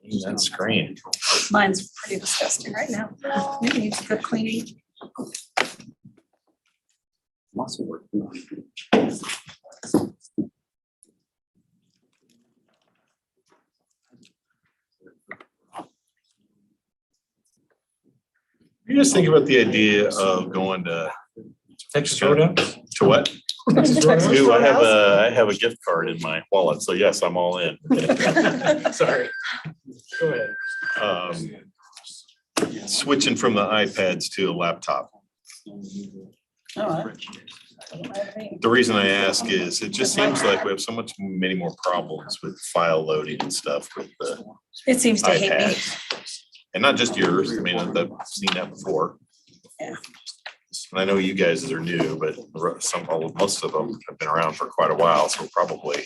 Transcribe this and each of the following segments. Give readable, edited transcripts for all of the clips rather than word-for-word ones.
That screen. Mine's pretty disgusting right now. It needs good cleaning. Muscle work. You just think about the idea of going to Texas Roadhouse. to what? Texas Ooh, I Roadhouse. have a gift card in my wallet, so yes, I'm all in. Sorry. Go ahead. Switching from the iPads to a laptop. Oh, The reason I ask is it just seems like we have so many more problems with file loading and stuff with the it seems to hate me. iPads. And not just yours, I mean, I've seen that before. Yeah. And I know you guys are new, but most of them have been around for quite a while, so probably,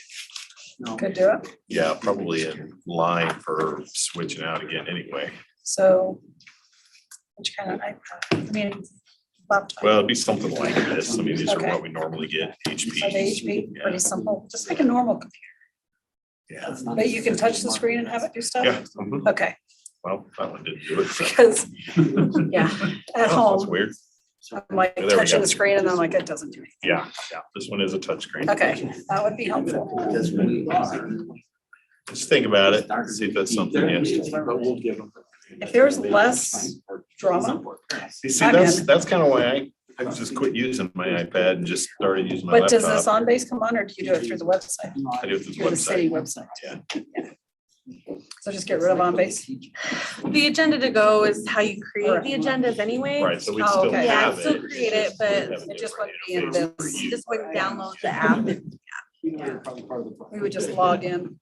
Could do it. yeah, probably in line for switching out again anyway. So which kind of iPad? I mean, laptop. Well, it'd be something like this. I mean, these are Okay. what we normally get, Are they HP. HP? Yeah. Pretty simple, just like a normal computer. Yeah. But you can touch the screen and have it do stuff? Yeah. Mhm. Okay, Well, that one didn't do it. so. because, yeah, at That's home, weird. I'm like There we touching go. the screen and I'm like, it doesn't do anything. Yeah, yeah. This one is a touchscreen. Okay, that would be helpful. Because we are. Just think about it, see if that's something. Yes. But we'll give them. If there's less drama. See, I'm that's kind of why I just quit using my iPad and just started using my But does this laptop. on base come on or do you do it through the website? I do it through the Through the city website. website? Yeah. So just get rid of on base? The agenda to go is how you create Correct. the agendas anyway. Right, so we Oh, still okay. Yeah, have I'd still it. create it, but It just wouldn't be in this. Just wouldn't download the app. We would just log in.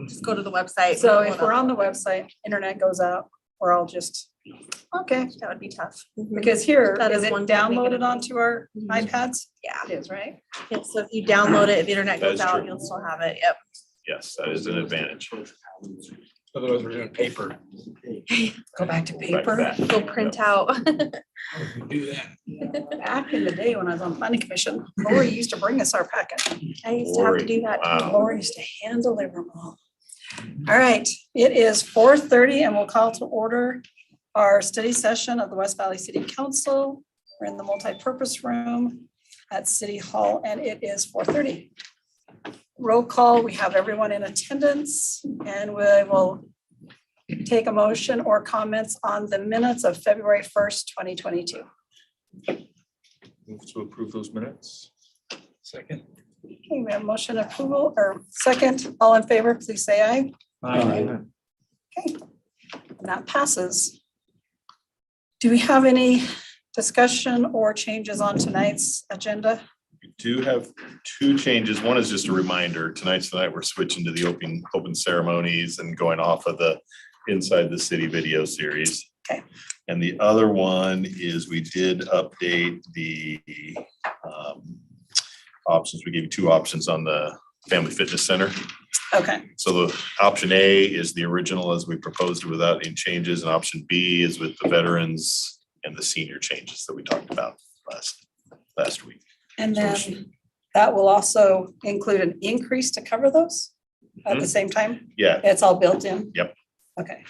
Just go to the website. So if we're on the website, internet goes out, we're all just, okay. That would be tough. Because here, That is is it one thing we downloaded can- onto our Mhm. iPads? Yeah. It is, right? Yep, so if you download it, if the internet That goes is out, true. you'll still have it. Yep. Yes, that is an advantage. Otherwise, we're doing paper. Go back to Back to paper. that. Go print out. Do that. Back in the day when I was on planning commission, Lori used to bring us our packet. I used to have Lori, to do that. wow. Lori used to hand deliver them all. All right, it is 4:30 and we'll call to order our study session of the West Valley City Council. We're in the multipurpose room at City Hall and it is 4:30. Roll call, we have everyone in attendance and we will take a motion or comments on the minutes of February 1st, 2022. Move to approve those minutes. Second. Okay, we have motion approval or second, all in favor, please say aye. Okay, and that passes. Do we have any discussion or changes on tonight's agenda? We do have two changes. One is just a reminder, tonight we're switching to the open ceremonies and going off of the Inside the City video series. Okay. And the other one is we did update the options. We gave you two options on the Family Fitness Center. Okay, So the option A is the original as we proposed it without any changes, and option B is with the veterans and the senior changes that we talked about last week. and then that will also include an increase to cover those at the same time? Yeah, It's all built in? Yep. Okay.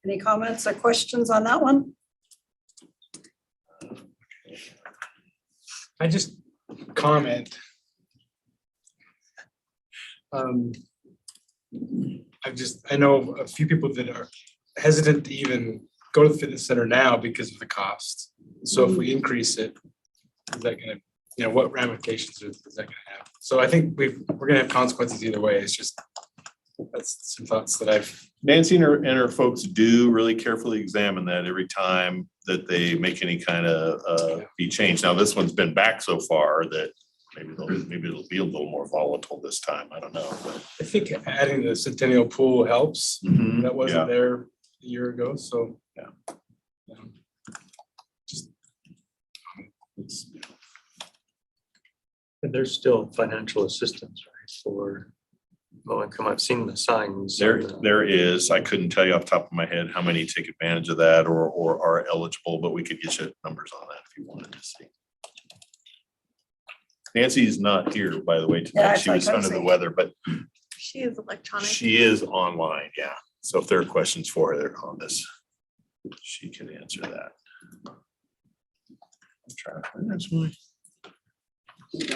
Any comments or questions on that one? I just comment. I know a few people that are hesitant to even go to the fitness center now because of the cost. So if we increase it, is that gonna, what ramifications is that gonna have? So I think we're gonna have consequences either way. It's just, that's some thoughts that I've. Nancy and her folks do really carefully examine that every time that they make any kind of fee change. Now, this one's been back so far that maybe it'll be a little more volatile this time. I don't know. But I think adding the Centennial Pool helps. That yeah. wasn't there a year ago, so. Yeah. Just. And there's still financial assistance, right, for low income. I've seen the signs. There is, I couldn't tell you off the top of my head how many take advantage of that or are eligible, but we could get you numbers on that if you wanted to see. Nancy's not here, by the way, Yeah, tonight. She I was couldn't under the see. weather, but She is electronic. she is online, yeah. So if there are questions for her on this, she can answer that. I'm trying to find this one.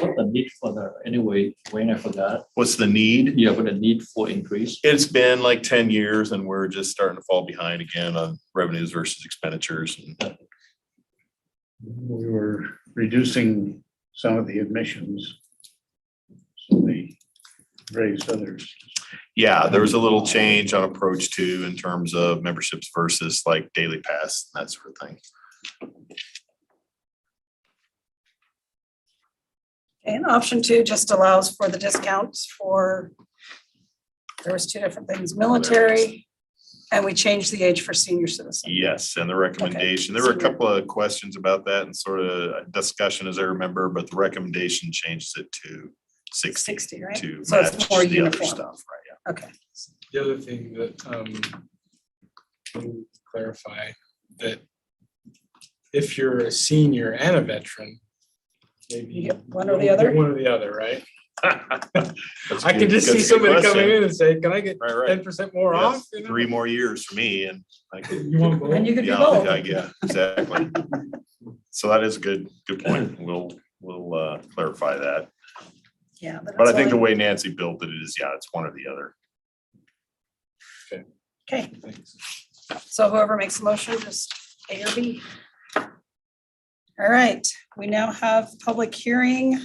What the need for the, anyway, Wayne, I forgot. What's the need? Yeah, but the need for increase. It's been like 10 years and we're just starting to fall behind again on revenues versus expenditures. And We were reducing some of the admissions. So they raised others. yeah, there was a little change on approach too in terms of memberships versus like daily pass, and that sort of thing. And option 2 just allows for the discounts for, there was 2 different things, military, and we changed the age for senior citizens. Yes, and the recommendation, there were a couple of questions about that and sort of discussion as I remember, but the recommendation changed it to 60 60, right? to So it's match more the other uniform. stuff, right? Okay, The other thing that to clarify that if you're a senior and a veteran, maybe you get one or the other. One or the other, right? That's I can good- just that's see a good somebody question. coming in and say, can I get Right, right. 10% more Yes, off? You know? 3 more years for me and I could, You want both? And you could do yeah, both. yeah, exactly. So that is a good point. We'll clarify that. Yeah. But I it's think the only- way Nancy built it is, yeah, it's one or the other. Okay, Thanks. so whoever makes the motion, just A or B. All right, we now have public hearing,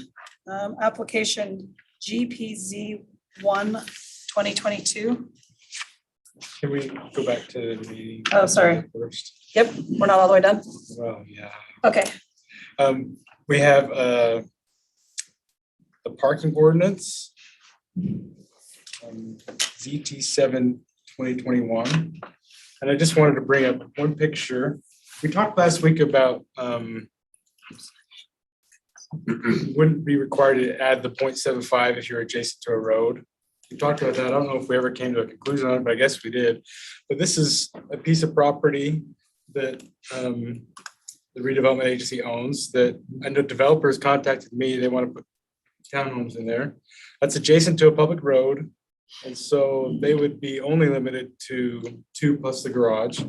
application GPZ 1/2022. Can we go back to the meeting? Oh, sorry. First. Yep, we're not all the way done. Well, yeah. Okay, We have the parking ordinance. ZT 7/2021. And I just wanted to bring up one picture. We talked last week about wouldn't be required to add the 0.75 if you're adjacent to a road. We talked about that. I don't know if we ever came to a conclusion on it, but I guess we did. But this is a piece of property that the redevelopment agency owns that I know developers contacted me. They want to put townhomes in there. That's adjacent to a public road. And so they would be only limited to 2 plus the garage.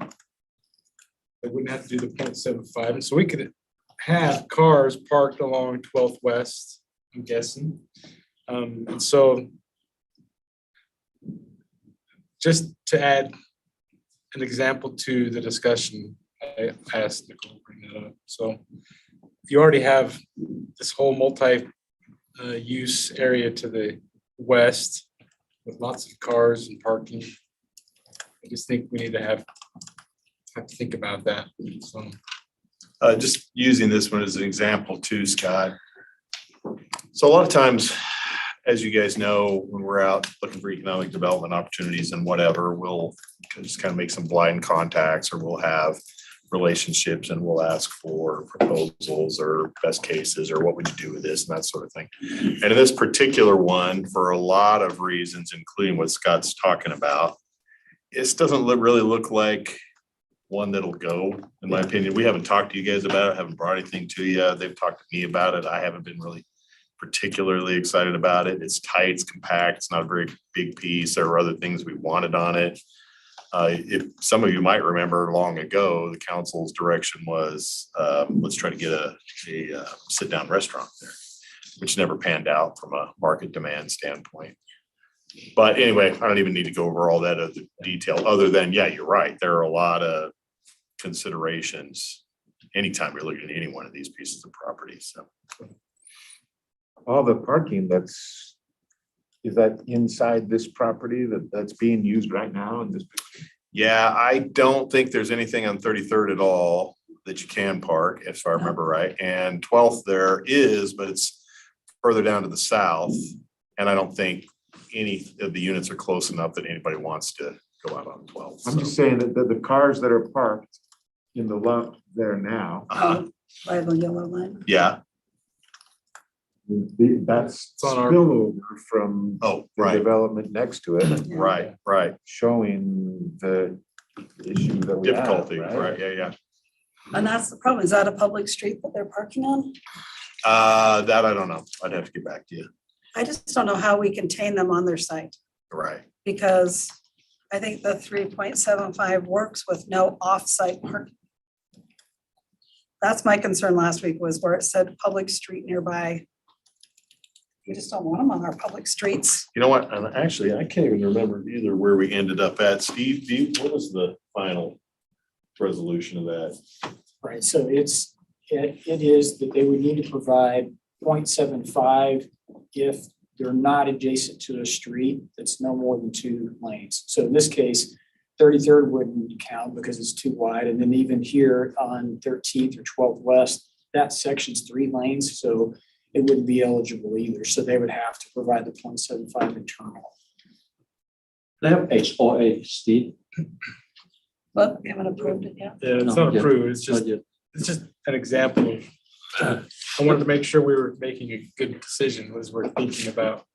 They wouldn't have to do the 0.75. And so we could have cars parked along 12th West, I'm guessing. And so just to add an example to the discussion, I asked Nicole to bring that up. So you already have this whole multi-use area to the west with lots of cars and parking. I just think we need to have to think about that. So Just using this one as an example too, Scott. So a lot of times, as you guys know, when we're out looking for economic development opportunities and whatever, we'll just kind of make some blind contacts or we'll have relationships and we'll ask for proposals or best cases or what would you do with this and that sort of thing. And in this particular one, for a lot of reasons, including what Scott's talking about, this doesn't really look like one that'll go, in my opinion. We haven't talked to you guys about it, haven't brought anything to you. They've talked to me about it. I haven't been really particularly excited about it. It's tight, it's compact, it's not a very big piece. There were other things we wanted on it. If some of you might remember long ago, the council's direction was, let's try to get a sit-down restaurant there, which never panned out from a market demand standpoint. But anyway, I don't even need to go over all that other detail other than, yeah, you're right. There are a lot of considerations anytime you're looking at any one of these pieces of property. So All the parking is that inside this property that's being used right now in this picture? yeah, I don't think there's anything on 33rd at all that you can park, if I remember right. And 12th there is, but it's further down to the south. And I don't think any of the units are close enough that anybody wants to go out on 12th. I'm just saying that the cars that are parked in the lot there now, by the yellow line. Yeah. that's It's on our- spillover from Oh, the right, development next to it, right. showing the issue that we have, Difficulty, right, yeah. And that's the problem. Is that a public street that they're parking on? That I don't know. I'd have to get back to you. I just don't know how we contain them on their site Right. because I think the 3.75 works with no off-site parking. That's my concern last week was where it said public street nearby. We just don't want them on our public streets. You know what? And actually, I can't even remember either where we ended up at. Steve, what was the final resolution of that? Right, so it is that they would need to provide 0.75 if they're not adjacent to a street that's no more than 2 lanes. So in this case, 33rd wouldn't count because it's too wide. And then even here on 13th or 12th West, that section's 3 lanes, so it wouldn't be eligible either. So they would have to provide the 0.75 internal. They have HOA, Steve. But we haven't approved it yet. Yeah, it's No, not yeah. approved. It's Not yet. just an example of, I wanted to make sure we were making a good decision as we're thinking about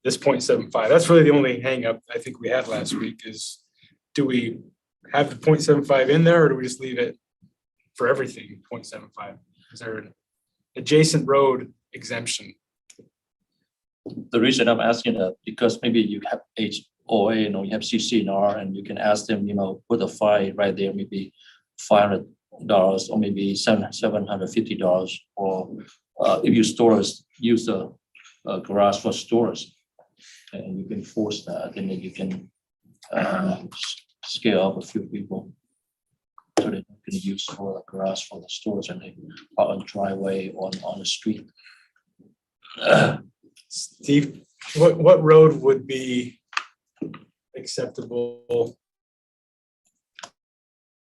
this 0.75. That's really the only hangup I think we had last week is, do we have the 0.75 in there or do we just leave it for everything 0.75? Is there an adjacent road exemption? The reason I'm asking that, because maybe you have HOA, you have CCNR, and you can ask them, put a fine right there, maybe $500 or maybe $750, or if you use the garage for storage, and you can force that, and then you can scale up a few people. So they can use for the garage for the storage, and they are on driveway on the street. Steve, what road would be acceptable?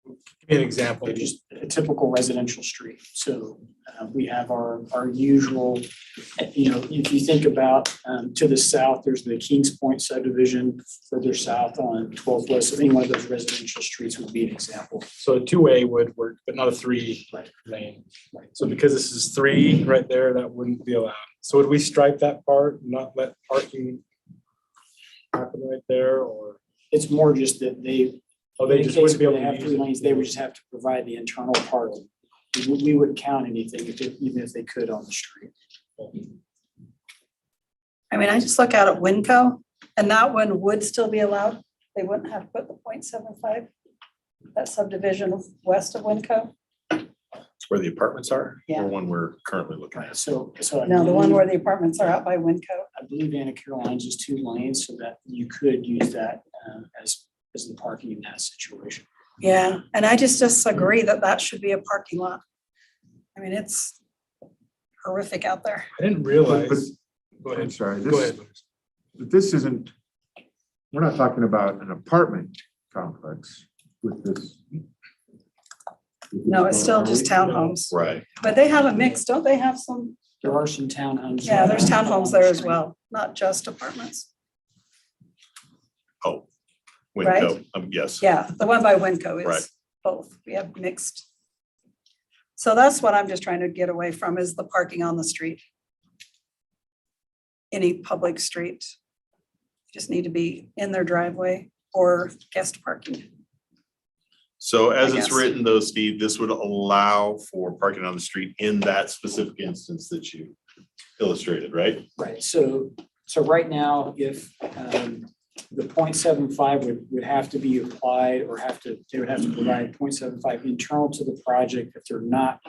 Give me an example. Just a typical residential street. So we have our usual, if you think about to the south, there's the Kings Point subdivision further south on 12th West. So any one of those residential streets would be an example. So a 2A would work, but not a 3 lane. So because this is 3 right there, that wouldn't be allowed. So would we stripe that part, not let parking happen right there, or? It's more just that they Just wouldn't be able to have use 3 it. lanes, they would just have to provide the internal part. We wouldn't count anything even if they could on the street. I mean, I just look out at Winco and that one would still be allowed. They wouldn't have to put the 0.75. That subdivision west of Winco. Where the apartments are? Yeah. Or one we're currently looking at? So I No, the one believe- where the apartments are out by Winco. I believe Anna Caroline's is 2 lanes so that you could use that as the parking in that situation. Yeah, and I just disagree that that should be a parking lot. I mean, it's horrific out there. I didn't realize. Go I'm ahead. sorry, Go ahead. this isn't, we're not talking about an apartment complex with this. No, it's still just townhomes, Right. but they have a mix, don't they have some? There are some townhomes. Yeah, there's townhomes there as well, not just apartments. Oh, Right. Winco, yes. Yeah, the one by Winco Right. is both. We have mixed. So that's what I'm just trying to get away from is the parking on the street. Any public street. Just need to be in their driveway or guest parking. So as I it's guess. written though, Steve, this would allow for parking on the street in that specific instance that you illustrated, right? Right, so right now, if the 0.75 would have to be applied or they would have to provide 0.75 internal to the project if they're not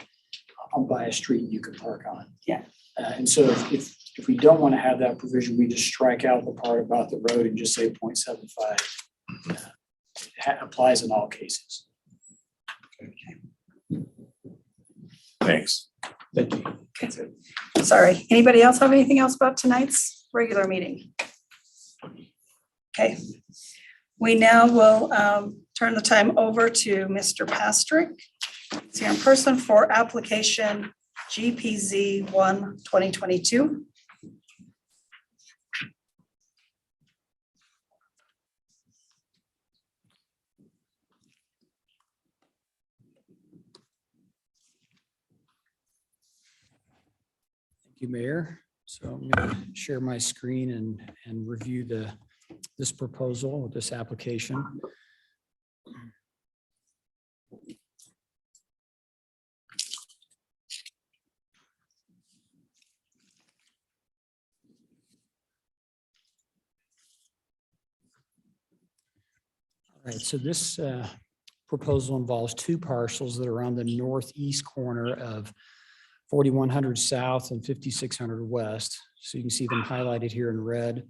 on by a street you can park on. Yeah. And so if we don't want to have that provision, we just strike out the part about the road and just say 0.75 applies in all cases. Thanks. Thank you. Sorry, anybody else have anything else about tonight's regular meeting? Okay, we now will turn the time over to Mr. Pastrick. He's here in person for application GPZ 1/2022. Thank you, Mayor. So I'm going to share my screen and review this proposal, this application. Right, so this proposal involves two parcels that are on the northeast corner of 4100 South and 5600 West. So you can see them highlighted here in red.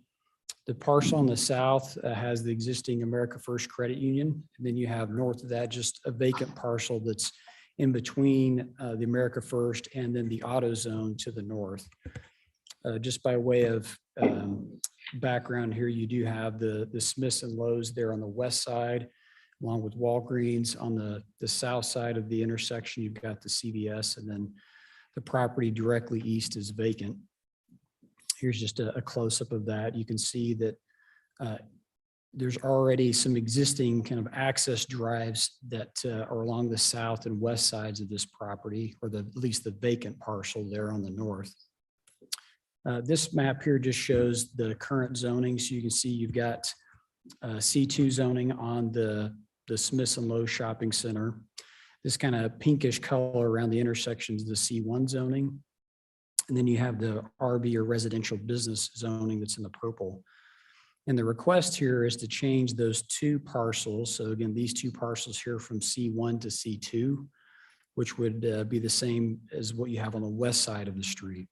The parcel on the south has the existing America First Credit Union. And then you have north of that, just a vacant parcel that's in between the America First and then the auto zone to the north. Just by way of background here, you do have the Smiths and Lowe's there on the west side, along with Walgreens. On the south side of the intersection, you've got the CVS, and then the property directly east is vacant. Here's just a close-up of that. You can see that there's already some existing kind of access drives that are along the south and west sides of this property, or at least the vacant parcel there on the north. This map here just shows the current zoning. So you can see you've got C2 zoning on the Smiths and Lowe's Shopping Center. This kind of pinkish color around the intersections, the C1 zoning. And then you have the RB or residential business zoning that's in the purple. And the request here is to change those two parcels. So again, these two parcels here from C1 to C2, which would be the same as what you have on the west side of the street.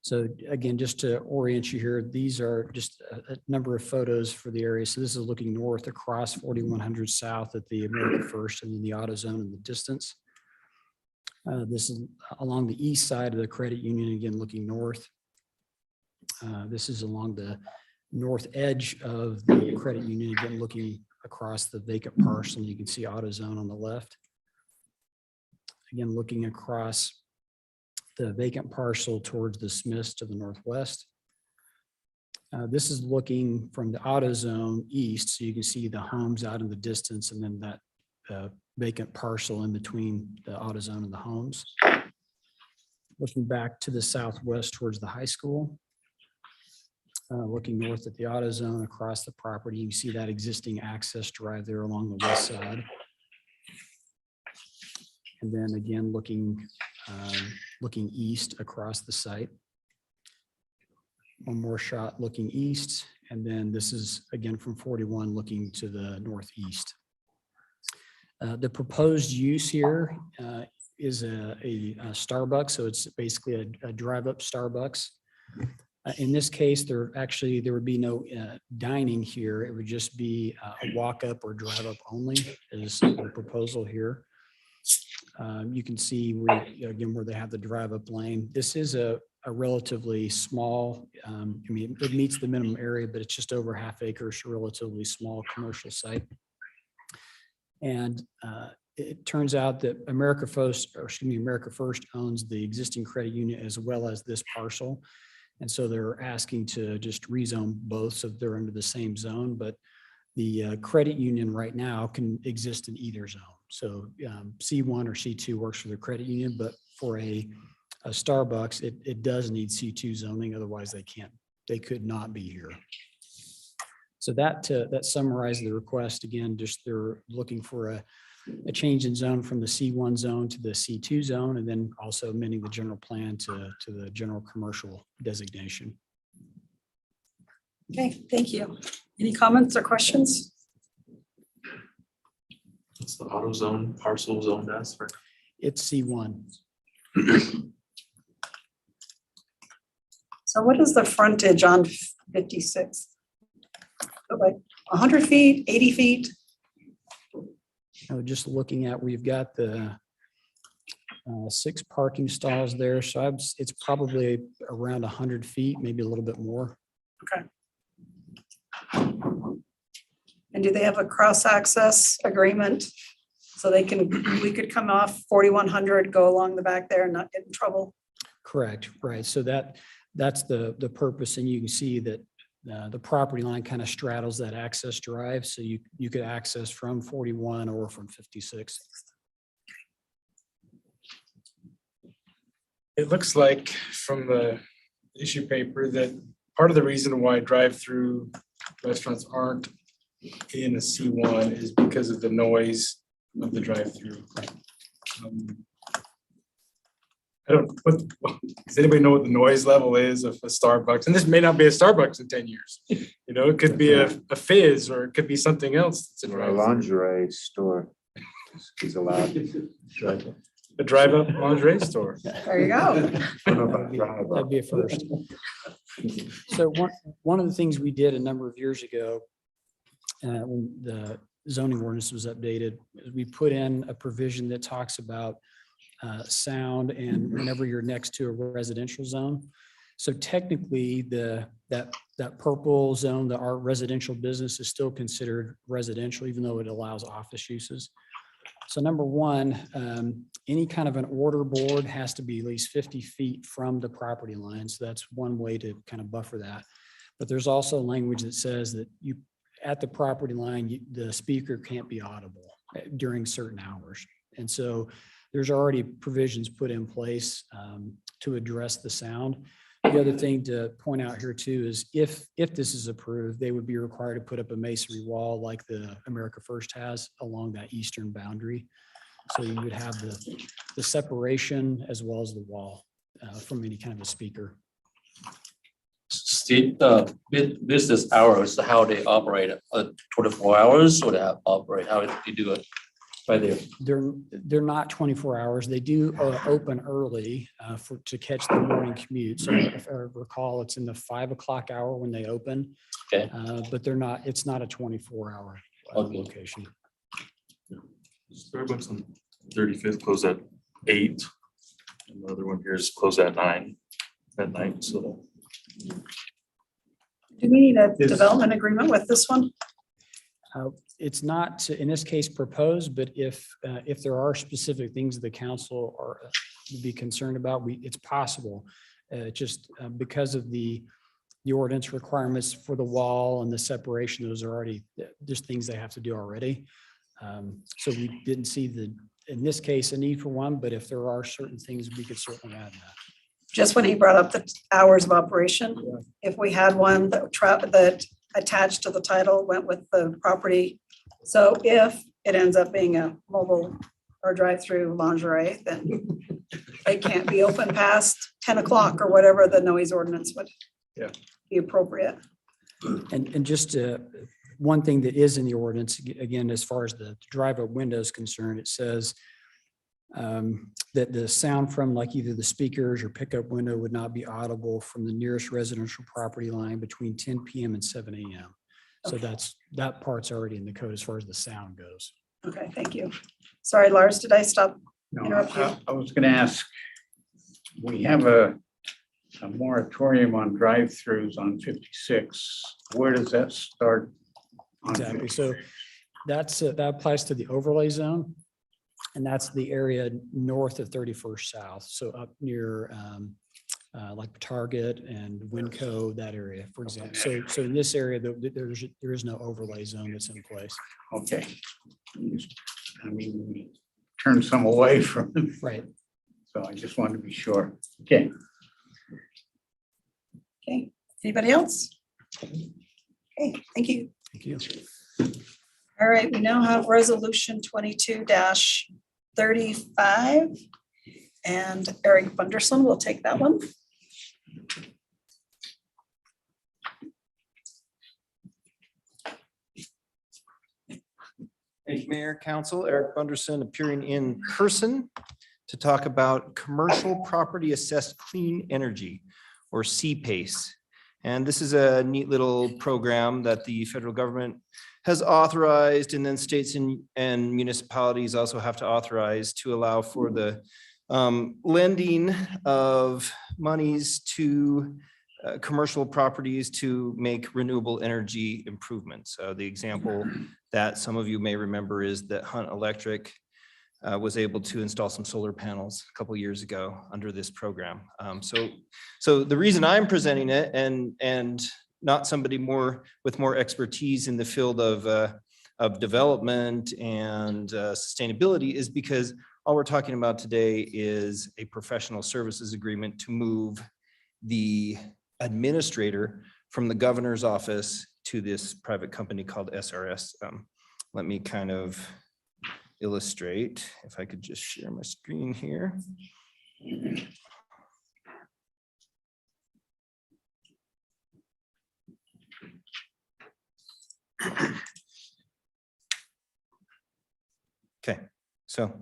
So again, just to orient you here, these are just a number of photos for the area. So this is looking north across 4100 South at the America First and then the auto zone in the distance. This is along the east side of the credit union, again, looking north. This is along the north edge of the credit union, again, looking across the vacant parcel. You can see AutoZone on the left. Again, looking across the vacant parcel towards the Smiths to the northwest. This is looking from the AutoZone east, so you can see the homes out in the distance and then that vacant parcel in between the AutoZone and the homes. Looking back to the southwest towards the high school. Looking north at the AutoZone across the property, you see that existing access drive there along the west side. And then again, looking east across the site. One more shot looking east, and then this is again from 41 looking to the northeast. The proposed use here is a Starbucks, so it's basically a drive-up Starbucks. In this case, there would be no dining here. It would just be a walk-up or drive-up only is the proposal here. You can see where they have the drive-up lane. This is a relatively small, I mean, it meets the minimum area, but it's just over ½ acre, so relatively small commercial site. And it turns out that America First owns the existing credit union as well as this parcel. And so they're asking to just rezone both so they're under the same zone, but the credit union right now can exist in either zone. So C1 or C2 works for the credit union, but for a Starbucks, it does need C2 zoning. Otherwise they could not be here. So that summarizes the request. Again, just they're looking for a change in zone from the C1 zone to the C2 zone, and then also amending the general plan to the general commercial designation. Okay, thank you. Any comments or questions? What's the AutoZone parcel zone as for? It's C1. So what is the frontage on 56? Like 100 feet, 80 feet? Just looking at, we've got the 6 parking stalls there. So it's probably around 100 feet, maybe a little bit more. Okay. And do they have a cross-access agreement? So we could come off 4100, go along the back there and not get in trouble? Correct, right. So that's the purpose. And you can see that the property line kind of straddles that access drive. So you could access from 41 or from 56. It looks like from the issue paper that part of the reason why drive-through restaurants aren't in a C1 is because of the noise of the drive-through. Does anybody know what the noise level is of a Starbucks? And this may not be a Starbucks in 10 years. it could be a fizz or it could be something else. That's a Or a drive-through. lingerie store is allowed. A drive-up lingerie store. There you go. That'd be a first. So one of the things we did a number of years ago, when the zoning ordinance was updated, is we put in a provision that talks about sound and whenever you're next to a residential zone. So technically, that purple zone, our residential business is still considered residential, even though it allows office uses. So number one, any kind of an order board has to be at least 50 feet from the property line. So that's one way to kind of buffer that. But there's also language that says that at the property line, the speaker can't be audible during certain hours. And so there's already provisions put in place to address the sound. The other thing to point out here too is if this is approved, they would be required to put up a masonry wall like the America First has along that eastern boundary. So you would have the separation as well as the wall from any kind of a speaker. Steve, business hours, how they operate, 24 hours or they operate, how they do it right there? They're not 24 hours. They do open early to catch the morning commute. So if I recall, it's in the 5 o'clock hour when they open. Okay. But it's not a 24-hour Okay. location. Starbucks on 35th closed at 8. And the other one here is closed at 9 at night, so. Do we need a development agreement with this one? It's not, in this case, proposed, but if there are specific things the council would be concerned about, it's possible. Just because of the ordinance requirements for the wall and the separation, those are already, there's things they have to do already. So we didn't see in this case, a need for one, but if there are certain things, we could certainly add that. Just when he brought up the hours of operation, if we had one that attached to the title went with the property. So if it ends up being a mobile or drive-through lingerie, then it can't be open past 10 o'clock or whatever the noise ordinance would be appropriate. And just one thing that is in the ordinance, again, as far as the drive-up window is concerned, it says that the sound from like either the speakers or pickup window would not be audible from the nearest residential property line between 10 p.m. and 7 a.m. So that part's already in the code as far as the sound goes. Okay, thank you. Sorry, Lars, did I stop? No, Interrupt you. I was gonna ask, we have a moratorium on drive-throughs on 56. Where does that start? on Exactly. 56? So that applies to the overlay zone. And that's the area north of 31st South. So up near like Target and Winco, that area, for example. So in this area, there is no overlay zone that's in place. Okay. I mean, we turned some away from it, Right. so I just wanted to be sure. Okay. Okay, anybody else? Okay, thank you. Thank you. All right, we now have resolution 22-35. And Eric Bunderson will take that one. Thank you, Mayor, Council. Eric Bunderson appearing in person to talk about commercial property assessed clean energy, or CPACE. And this is a neat little program that the federal government has authorized, and then states and municipalities also have to authorize to allow for the lending of monies to commercial properties to make renewable energy improvements. The example that some of you may remember is that Hunt Electric was able to install some solar panels a couple years ago under this program. So the reason I'm presenting it and not somebody with more expertise in the field of development and sustainability is because all we're talking about today is a professional services agreement to move the administrator from the governor's office to this private company called SRS. Let me kind of illustrate, if I could just share my screen here. Okay, so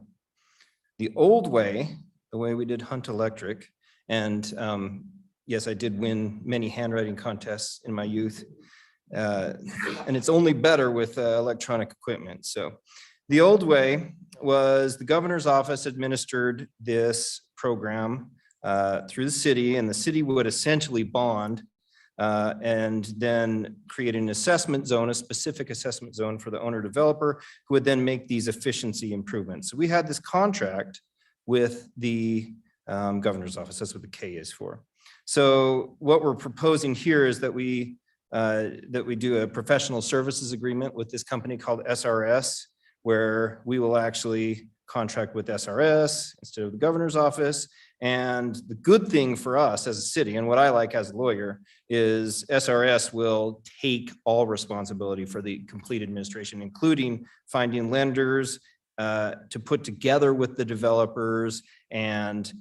the old way, the way we did Hunt Electric, and yes, I did win many handwriting contests in my youth. And it's only better with electronic equipment. So the old way was the governor's office administered this program through the city, and the city would essentially bond and then create an assessment zone, a specific assessment zone for the owner developer, who would then make these efficiency improvements. So we had this contract with the governor's office. That's what the K is for. So what we're proposing here is that we do a professional services agreement with this company called SRS, where we will actually contract with SRS instead of the governor's office. And the good thing for us as a city, and what I like as a lawyer, is SRS will take all responsibility for the complete administration, including finding lenders to put together with the developers and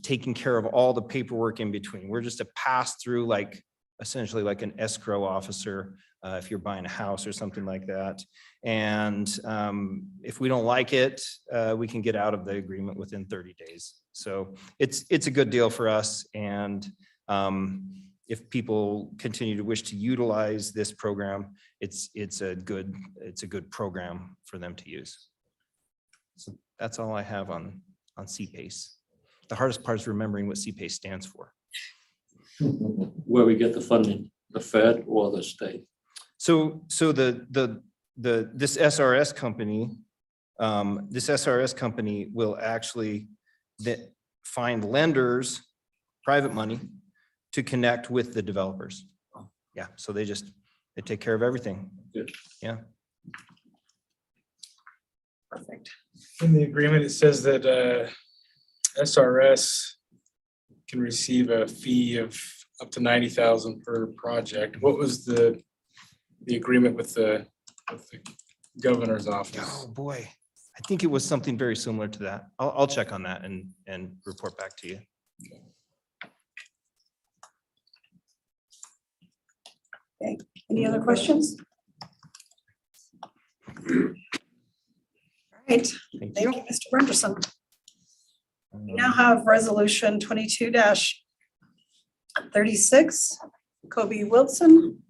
taking care of all the paperwork in between. We're just a pass through, like essentially like an escrow officer if you're buying a house or something like that. And if we don't like it, we can get out of the agreement within 30 days. So it's a good deal for us. And if people continue to wish to utilize this program, it's a good program for them to use. So that's all I have on CPACE. The hardest part is remembering what CPACE stands for. Where we get the funding, the Fed or the state? So this SRS company will actually find lenders, private money, to connect with the developers. Yeah, so they take care of everything. Good. Yeah. Perfect. In the agreement, it says that SRS can receive a fee of up to 90,000 per project. What was the agreement with the governor's office? Oh, boy. I think it was something very similar to that. I'll check on that and report back to you. Okay, any other questions? All right, Thank thank you. you, Mr. Brenderson. We now have resolution 22-36, Kobe Wilson.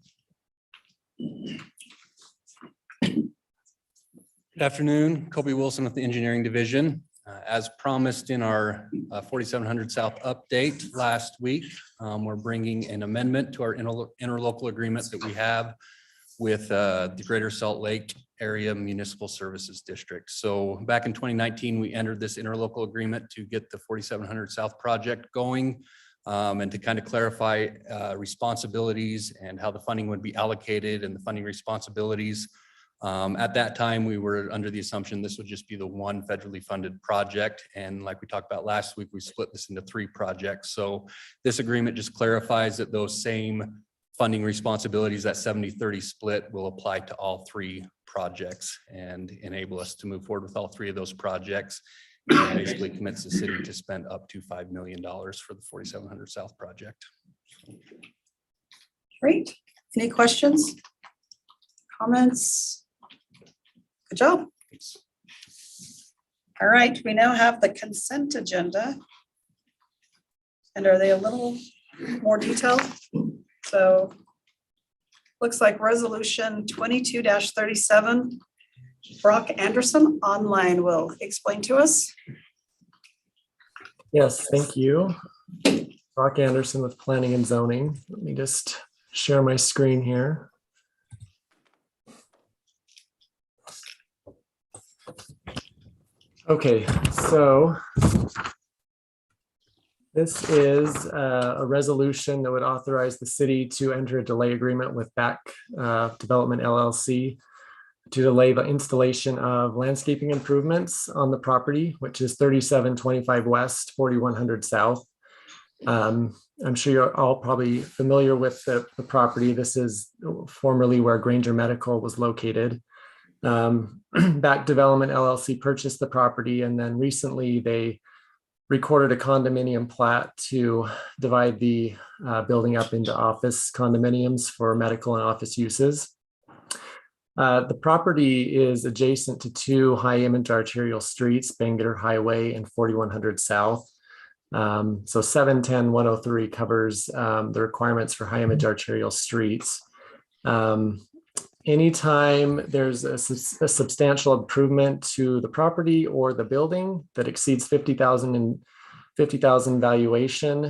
Good afternoon, Kobe Wilson with the Engineering Division. As promised in our 4700 South update last week, we're bringing an amendment to our interlocal agreement that we have with the Greater Salt Lake Area Municipal Services District. So back in 2019, we entered this interlocal agreement to get the 4700 South project going and to kind of clarify responsibilities and how the funding would be allocated and the funding responsibilities. At that time, we were under the assumption this would just be the one federally funded project. And like we talked about last week, we split this into 3 projects. So this agreement just clarifies that those same funding responsibilities, that 70-30 split, will apply to all 3 projects and enable us to move forward with all 3 of those projects. And basically commits the city to spend up to $5 million for the 4700 South project. Great. Any questions? Comments? Good job. All right, we now have the consent agenda. And are they a little more detailed? So looks like resolution 22-37, Brock Anderson online will explain to us. Yes, thank you. Brock Anderson with Planning and Zoning. Let me just share my screen here. Okay, so this is a resolution that would authorize the city to enter a delay agreement with Back Development LLC to delay the installation of landscaping improvements on the property, which is 3725 West, 4100 South. I'm sure you're all probably familiar with the property. This is formerly where Granger Medical was located. Back Development LLC purchased the property, and then recently they recorded a condominium plat to divide the building up into office condominiums for medical and office uses. The property is adjacent to two high image arterial streets, Bangor Highway and 4100 South. So 710-103 covers the requirements for high image arterial streets. Anytime there's a substantial improvement to the property or the building that exceeds 50,000 valuation,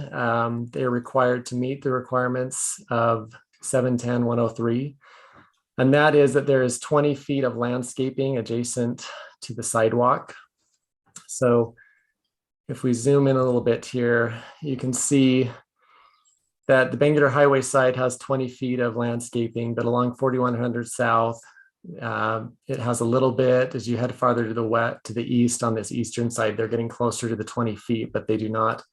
they're required to meet the requirements of 710-103. And that is that there is 20 feet of landscaping adjacent to the sidewalk. So if we zoom in a little bit here, you can see that the Bangor Highway side has 20 feet of landscaping, but along 4100 South, it has a little bit. As you head farther to the east on this eastern side, they're getting closer to the 20 feet, but they do not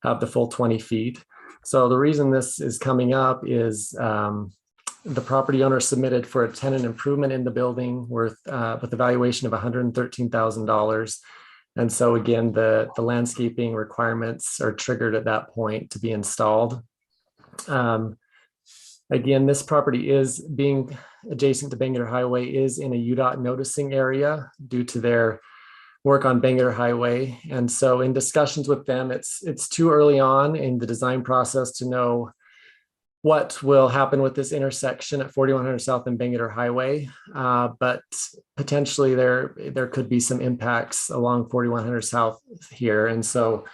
have the full 20 feet. So the reason this is coming up is the property owner submitted for a tenant improvement in the building with a valuation of $113,000. And so again, the landscaping requirements are triggered at that point to be installed. Again, this property is being adjacent to Bangor Highway, is in a UDOT noticing area due to their work on Bangor Highway. And so in discussions with them, it's too early on in the design process to know what will happen with this intersection at 4100 South and Bangor Highway. But potentially there could be some impacts along 4100 South here. And so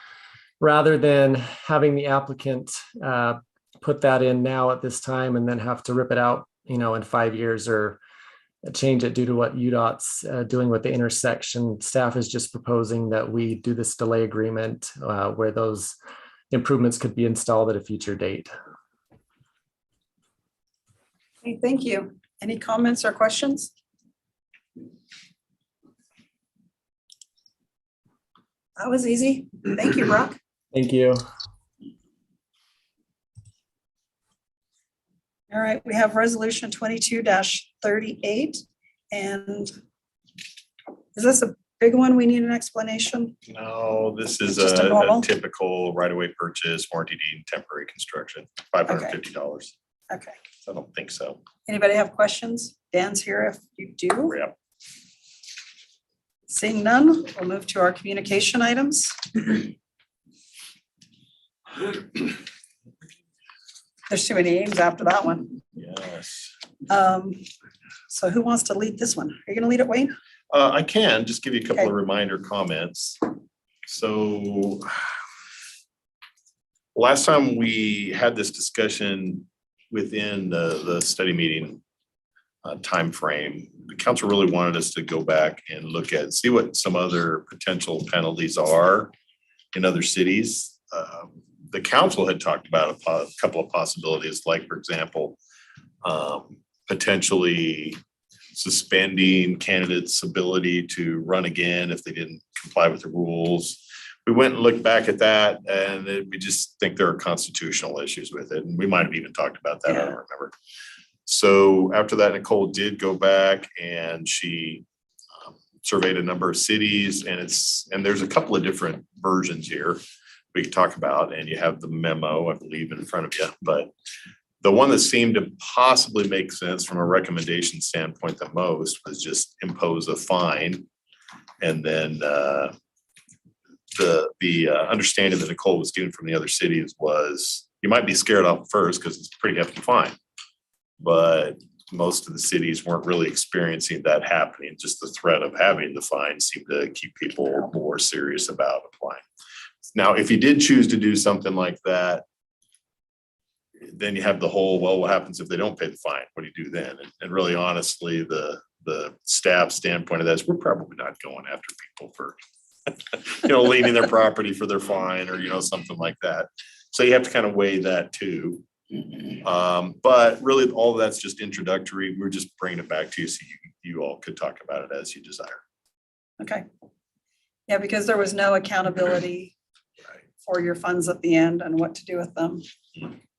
rather than having the applicant put that in now at this time and then have to rip it out, in 5 years or change it due to what UDOT's doing with the intersection, staff is just proposing that we do this delay agreement where those improvements could be installed at a future date. Okay, thank you. Any comments or questions? That was easy. Thank you, Brock. Thank you. All right, we have resolution 22-38. And is this a big one? We need an explanation. No, this is Just a a normal? typical right-of-way purchase, warranty deed, temporary construction, $550. Okay. I don't think so. Anybody have questions? Dan's here if you do. Yep. Seeing none, we'll move to our communication items. There's too many names after that one. Yes. So who wants to lead this one? Are you gonna lead it, Wayne? I can just give you a couple Okay. of reminder comments. So last time we had this discussion within the study meeting timeframe, the council really wanted us to go back and look at, see what some other potential penalties are in other cities. The council had talked about a couple of possibilities, like, for example, potentially suspending candidates' ability to run again if they didn't comply with the rules. We went and looked back at that, and we just think there are constitutional issues with it. And we might have even talked about that, I don't remember. So after that, Nicole did go back and she surveyed a number of cities, and there's a couple of different versions here we could talk about, and you have the memo, I believe, in front of you. But the one that seemed to possibly make sense from a recommendation standpoint the most was just impose a fine. And then the understanding that Nicole was getting from the other cities was you might be scared off first because it's a pretty hefty fine. But most of the cities weren't really experiencing that happening. Just the threat of having the fine seemed to keep people more serious about applying. Now, if you did choose to do something like that, then you have the whole, well, what happens if they don't pay the fine? What do you do then? And really, honestly, the staff standpoint of that is we're probably not going after people for, leaving their property for their fine or, something like that. So you have to kind of weigh that too. But really, all of that's just introductory. We're just bringing it back to you so you all could talk about it as you desire. Okay. Yeah, because there was no accountability for your funds at the end and what to do with them.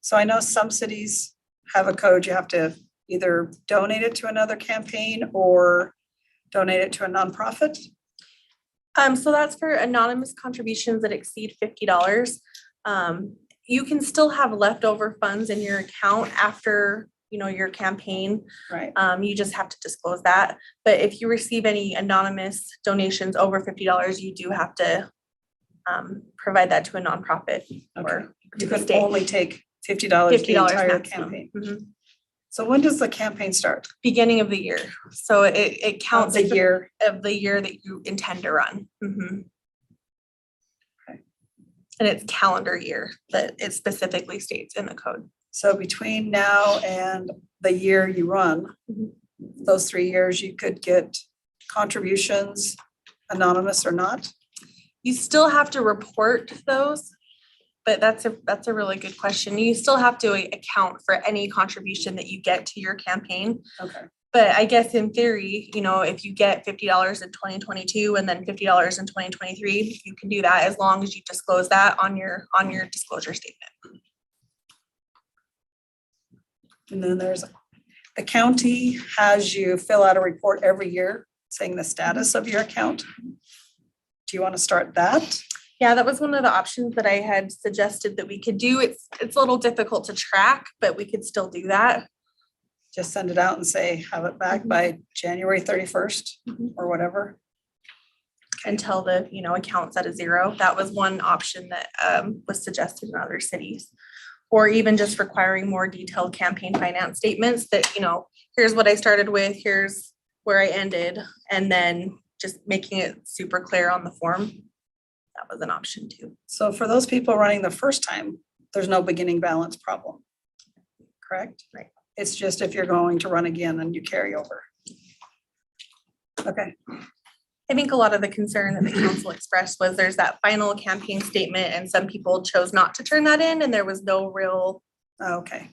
So I know some cities have a code. You have to either donate it to another campaign or donate it to a nonprofit. So that's for anonymous contributions that exceed $50. You can still have leftover funds in your account after, your campaign. Right. You just have to disclose that. But if you receive any anonymous donations over $50, you do have to provide that to a nonprofit Okay. or You to the could state. only take $50 the $50 entire maximum. campaign. Mhm. So when does the campaign start? Beginning of the year. So it counts The year. of the year that you intend to run. Mhm. Okay. And it's calendar year that it specifically states in the code. So between now and the year you run, those 3 years, you could get contributions, anonymous or not? You still have to report those, but that's a really good question. You still have to account for any contribution that you get to your campaign. Okay. But I guess in theory, if you get $50 in 2022 and then $50 in 2023, you can do that as long as you disclose that on your disclosure statement. And then there's, the county has you fill out a report every year saying the status of your account. Do you want to start that? Yeah, that was one of the options that I had suggested that we could do. It's a little difficult to track, but we could still do that. Just send it out and say, have it back by January 31st or whatever. Until the, account's at a zero. That was one option that was suggested in other cities. Or even just requiring more detailed campaign finance statements that, here's what I started with, here's where I ended, and then just making it super clear on the form. That was an option too. So for those people running the first time, there's no beginning balance problem. Correct? Right. It's just if you're going to run again and you carry over. Okay. I think a lot of the concern that the council expressed was there's that final campaign statement and some people chose not to turn that in and there was no real. Okay.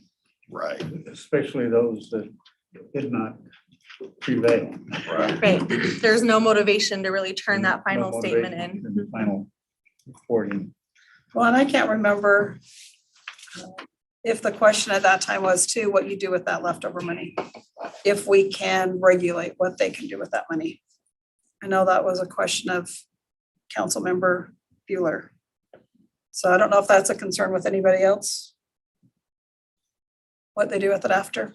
Right. Especially those that did not prevail. Right. There's no motivation to really turn that No final statement motivation in. the Final reporting. Well, and I can't remember if the question at that time was too, what you do with that leftover money. If we can regulate what they can do with that money. I know that was a question of Council Member Bueller. So I don't know if that's a concern with anybody else. What they do with it after.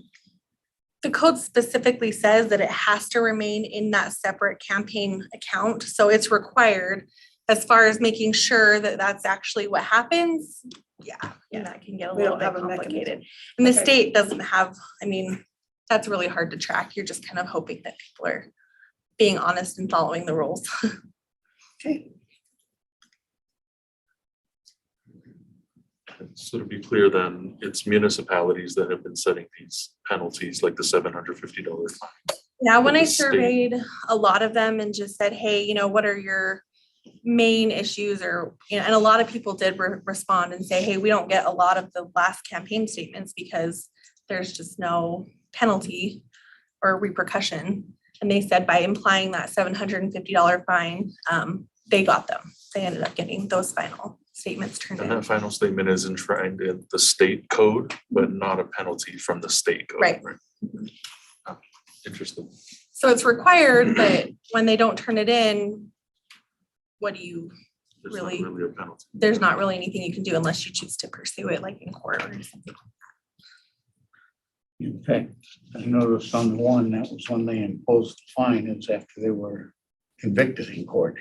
The code specifically says that it has to remain in that separate campaign account. So it's required as far as making sure that that's actually what happens. Yeah, that can get a We little don't bit have a mechanism. complicated. And the Okay. state doesn't have, that's really hard to track. You're just kind of hoping that people are being honest and following the rules. Okay. So to be clear, then, it's municipalities that have been setting these penalties, like the $750 fine. Yeah, when But I the state- surveyed a lot of them and just said, hey, what are your main issues or, and a lot of people did respond and say, hey, we don't get a lot of the last campaign statements because there's just no penalty or repercussion. And they said by implying that $750 fine, they got them. They ended up getting those final statements turned And in. that final statement is enshrined in the state code, but not a penalty from the state code. Right. Oh, interesting. So it's required, but when they don't turn it in, what do you There's not really, really a penalty. there's not really anything you can do unless you choose to pursue it like in court or something. In fact, I noticed on the one, that was when they imposed the fine, it's after they were convicted in court.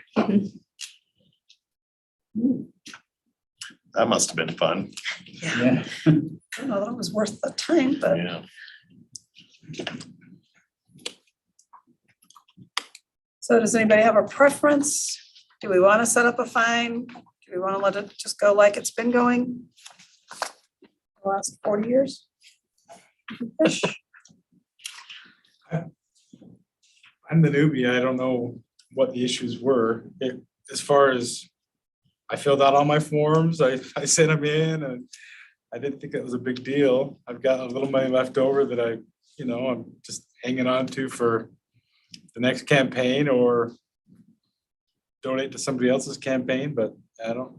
That must have been fun. Yeah. I don't know that it was worth the time, but Yeah. so does anybody have a preference? Do we want to set up a fine? Do we want to let it just go like it's been going? The last 40 years? I'm the newbie. I don't know what the issues were. As far as I filled out all my forms, I sent them in and I didn't think it was a big deal. I've got a little money left over that I'm just hanging on to for the next campaign or donate to somebody else's campaign, but I don't.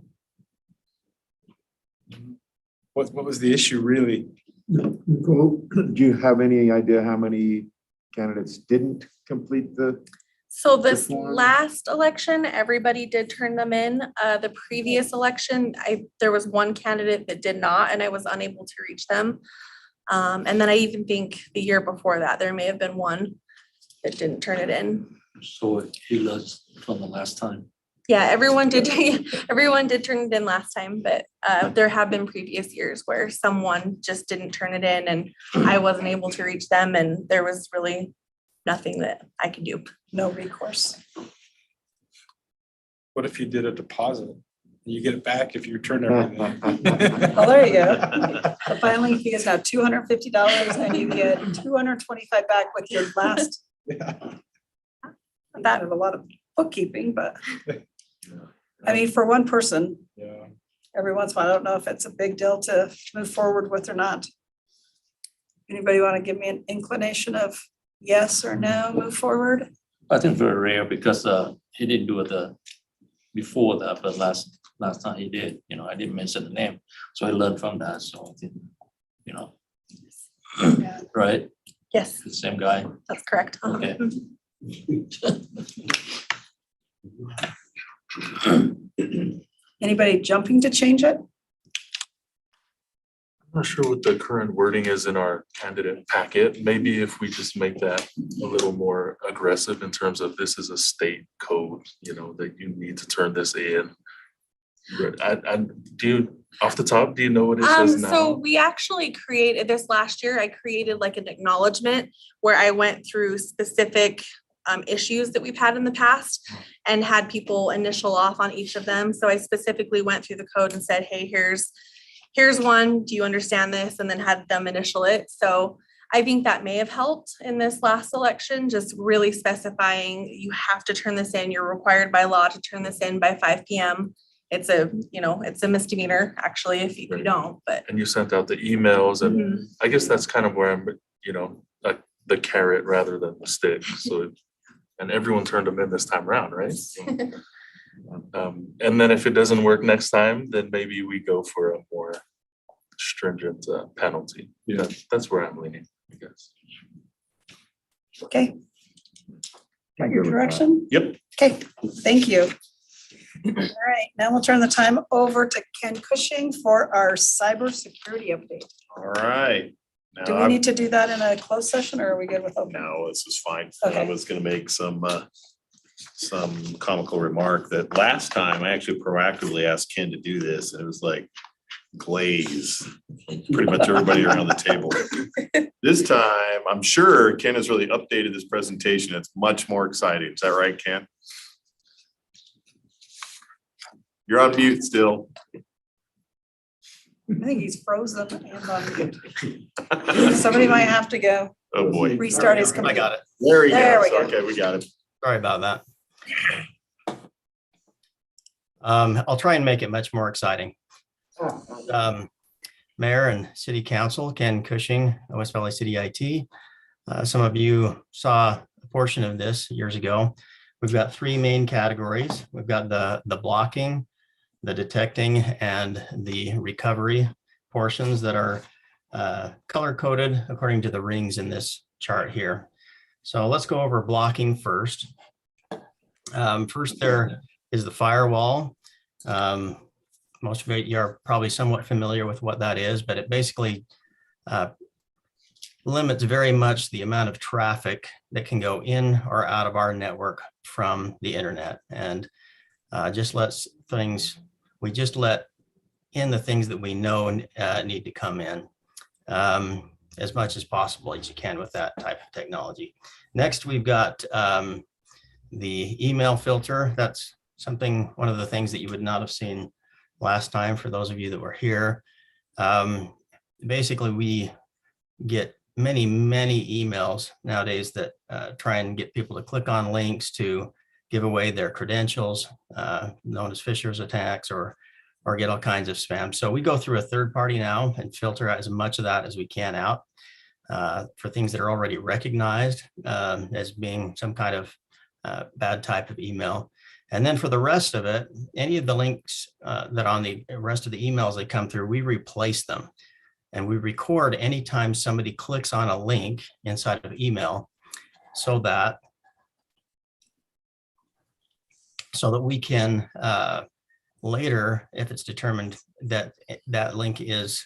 What was the issue really? Do you have any idea how many candidates didn't complete the? So this form? last election, everybody did turn them in. The previous election, there was one candidate that did not, and I was unable to reach them. And then I even think the year before that, there may have been one that didn't turn it in. So he learns from the last time. Yeah, everyone did, everyone did turn it in last time, but there have been previous years where someone just didn't turn it in and I wasn't able to reach them and there was really nothing that I could do. No recourse. What if you did a deposit? You get it back if you return everything. Well, there you go. The filing fee is now $250 and you get $225 back with your last. Yeah. That is a lot of bookkeeping, but I mean, for one person, Yeah. every once in a while, I don't know if it's a big deal to move forward with or not. Anybody want to give me an inclination of yes or no, move forward? I think very rare because he didn't do it before that, but last time he did, I didn't mention the name. So I learned from that. So I think, Yeah. right? Yes, The same guy. that's correct. Okay. Anybody jumping to change it? I'm not sure what the current wording is in our candidate packet. Maybe if we just make that a little more aggressive in terms of this is a state code, that you need to turn this in. Do you, off the top, do you know what it says now? So we actually created this last year. I created like an acknowledgement where I went through specific issues that we've had in the past and had people initial off on each of them. So I specifically went through the code and said, hey, here's one, do you understand this? And then had them initial it. So I think that may have helped in this last election, just really specifying you have to turn this in. You're required by law to turn this in by 5 p.m. It's a misdemeanor actually if you don't, but. And you sent out the emails and I guess that's kind of where I'm, like the carrot rather than the stick. So, and everyone turned them in this time around, right? So, and then if it doesn't work next time, then maybe we go for a more stringent penalty. Yeah, that's where I'm leaning, I guess. Okay. Got your direction? Yep. Okay, thank you. All right, now we'll turn the time over to Ken Cushing for our cybersecurity update. All right. Do Now, we need to do that in a closed session or are we good with open? No, this is fine. I Okay. was gonna make some comical remark that last time I actually proactively asked Ken to do this and it was like glaze, pretty much everybody around the table. This time, I'm sure Ken has really updated this presentation. It's much more exciting. Is that right, Ken? You're on mute still. I think he's frozen and on mute. Somebody might have to go Oh, boy. restart his I computer. got it. There he There goes. we go. Okay, we got it. Sorry about that. I'll try and make it much more exciting. Mayor and City Council, Ken Cushing, West Valley City IT. Some of you saw a portion of this years ago. We've got three main categories. We've got the blocking, the detecting, and the recovery portions that are color coded according to the rings in this chart here. So let's go over blocking first. First, there is the firewall. Most of you are probably somewhat familiar with what that is, but it basically limits very much the amount of traffic that can go in or out of our network from the internet, and just lets things, we just let in the things that we know need to come in as much as possible as you can with that type of technology. Next, we've got the email filter. That's one of the things that you would not have seen last time for those of you that were here. Basically, we get many emails nowadays that try and get people to click on links to give away their credentials, known as phishers attacks, or get all kinds of spam. So we go through a third party now and filter as much of that as we can out for things that are already recognized as being some kind of bad type of email. And then for the rest of it, any of the links that on the rest of the emails that come through, we replace them. And we record anytime somebody clicks on a link inside of email so that we can later, if it's determined that that link is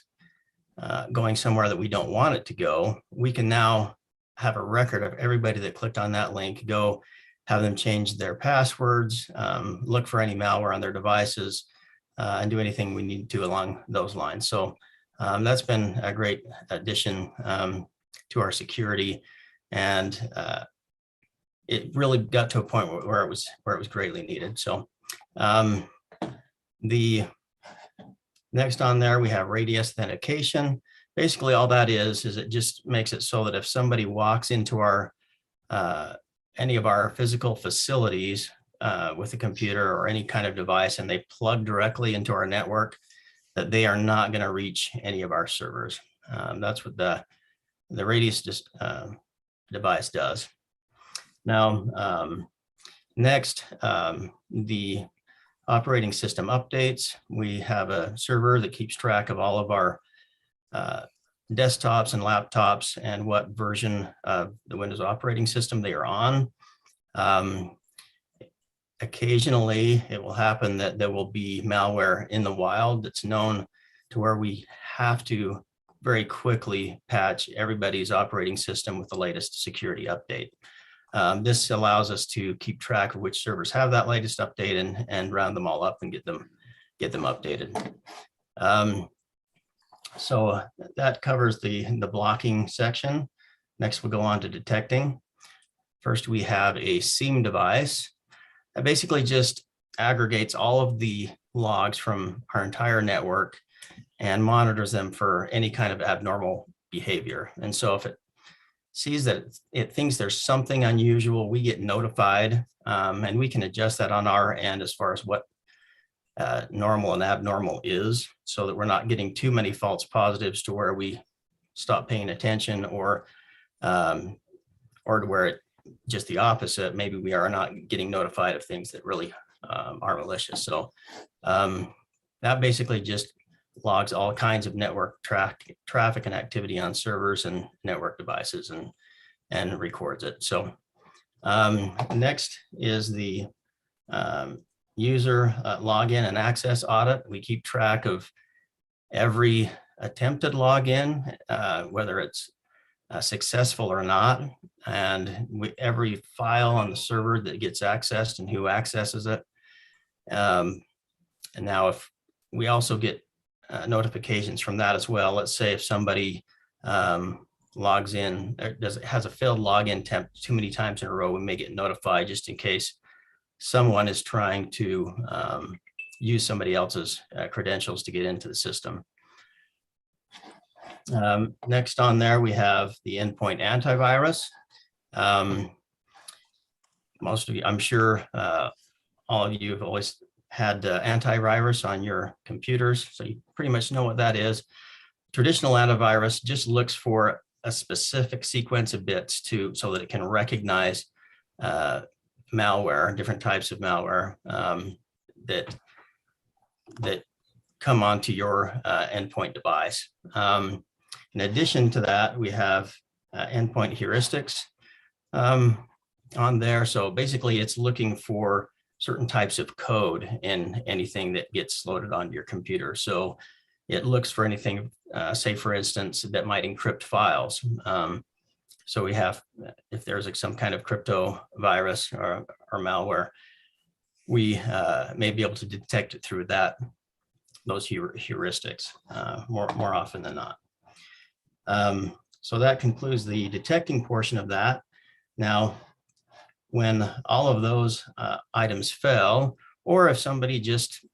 going somewhere that we don't want it to go, we can now have a record of everybody that clicked on that link, go have them change their passwords, look for any malware on their devices, and do anything we need to along those lines. So that's been a great addition to our security, and it really got to a point where it was greatly needed. So the next on there, we have radius authentication. Basically, all that is it just makes it so that if somebody walks into our any of our physical facilities with a computer or any kind of device and they plug directly into our network, that they are not going to reach any of our servers. That's what the radius device does. Now, next, the operating system updates. We have a server that keeps track of all of our desktops and laptops and what version of the Windows operating system they are on. Occasionally, it will happen that there will be malware in the wild that's known to where we have to very quickly patch everybody's operating system with the latest security update. This allows us to keep track of which servers have that latest update and round them all up and get them updated. So that covers the blocking section. Next, we'll go on to detecting. First, we have a SIEM device that basically just aggregates all of the logs from our entire network and monitors them for any kind of abnormal behavior. And so if it sees that it thinks there's something unusual, we get notified, and we can adjust that on our end as far as what normal and abnormal is, so that we're not getting too many false positives to where we stop paying attention, or to where it just the opposite. Maybe we are not getting notified of things that really are malicious. So that basically just logs all kinds of network traffic and activity on servers and network devices and records it. So next is the user login and access audit. We keep track of every attempted login, whether it's successful or not, and every file on the server that gets accessed and who accesses it. And now if we also get notifications from that as well. Let's say if somebody logs in, has a failed login attempt too many times in a row, we may get notified just in case someone is trying to use somebody else's credentials to get into the system. Next on there, we have the Endpoint Antivirus. Most of you, I'm sure all of you have always had antivirus on your computers, so you pretty much know what that is. Traditional antivirus just looks for a specific sequence of bits so that it can recognize malware, different types of malware that come onto your endpoint device. In addition to that, we have Endpoint Heuristics on there. So basically, it's looking for certain types of code in anything that gets loaded onto your computer. So it looks for anything, say for instance, that might encrypt files. So we have, if there's like some kind of crypto virus or malware, we may be able to detect it through those heuristics more often than not. So that concludes the detecting portion of that. Now, when all of those items fail, or if somebody just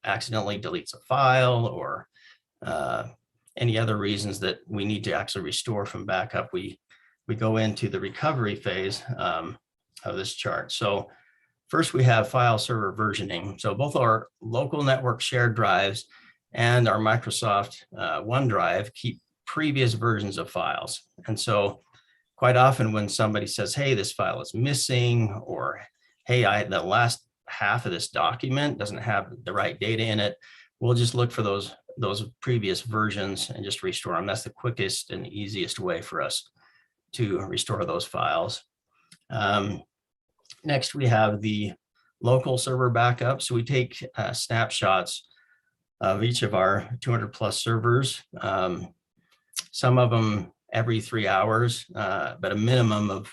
accidentally deletes a file, or any other reasons that we need to actually restore from backup, we go into the recovery phase of this chart. So first we have file server versioning. So both our local network shared drives and our Microsoft OneDrive keep previous versions of files. And so quite often when somebody says, hey, this file is missing, or hey, the last half of this document doesn't have the right data in it, we'll just look for those previous versions and just restore them. That's the quickest and easiest way for us to restore those files. Next, we have the local server backup. So we take snapshots of each of our 200+ servers. Some of them every 3 hours, but a minimum of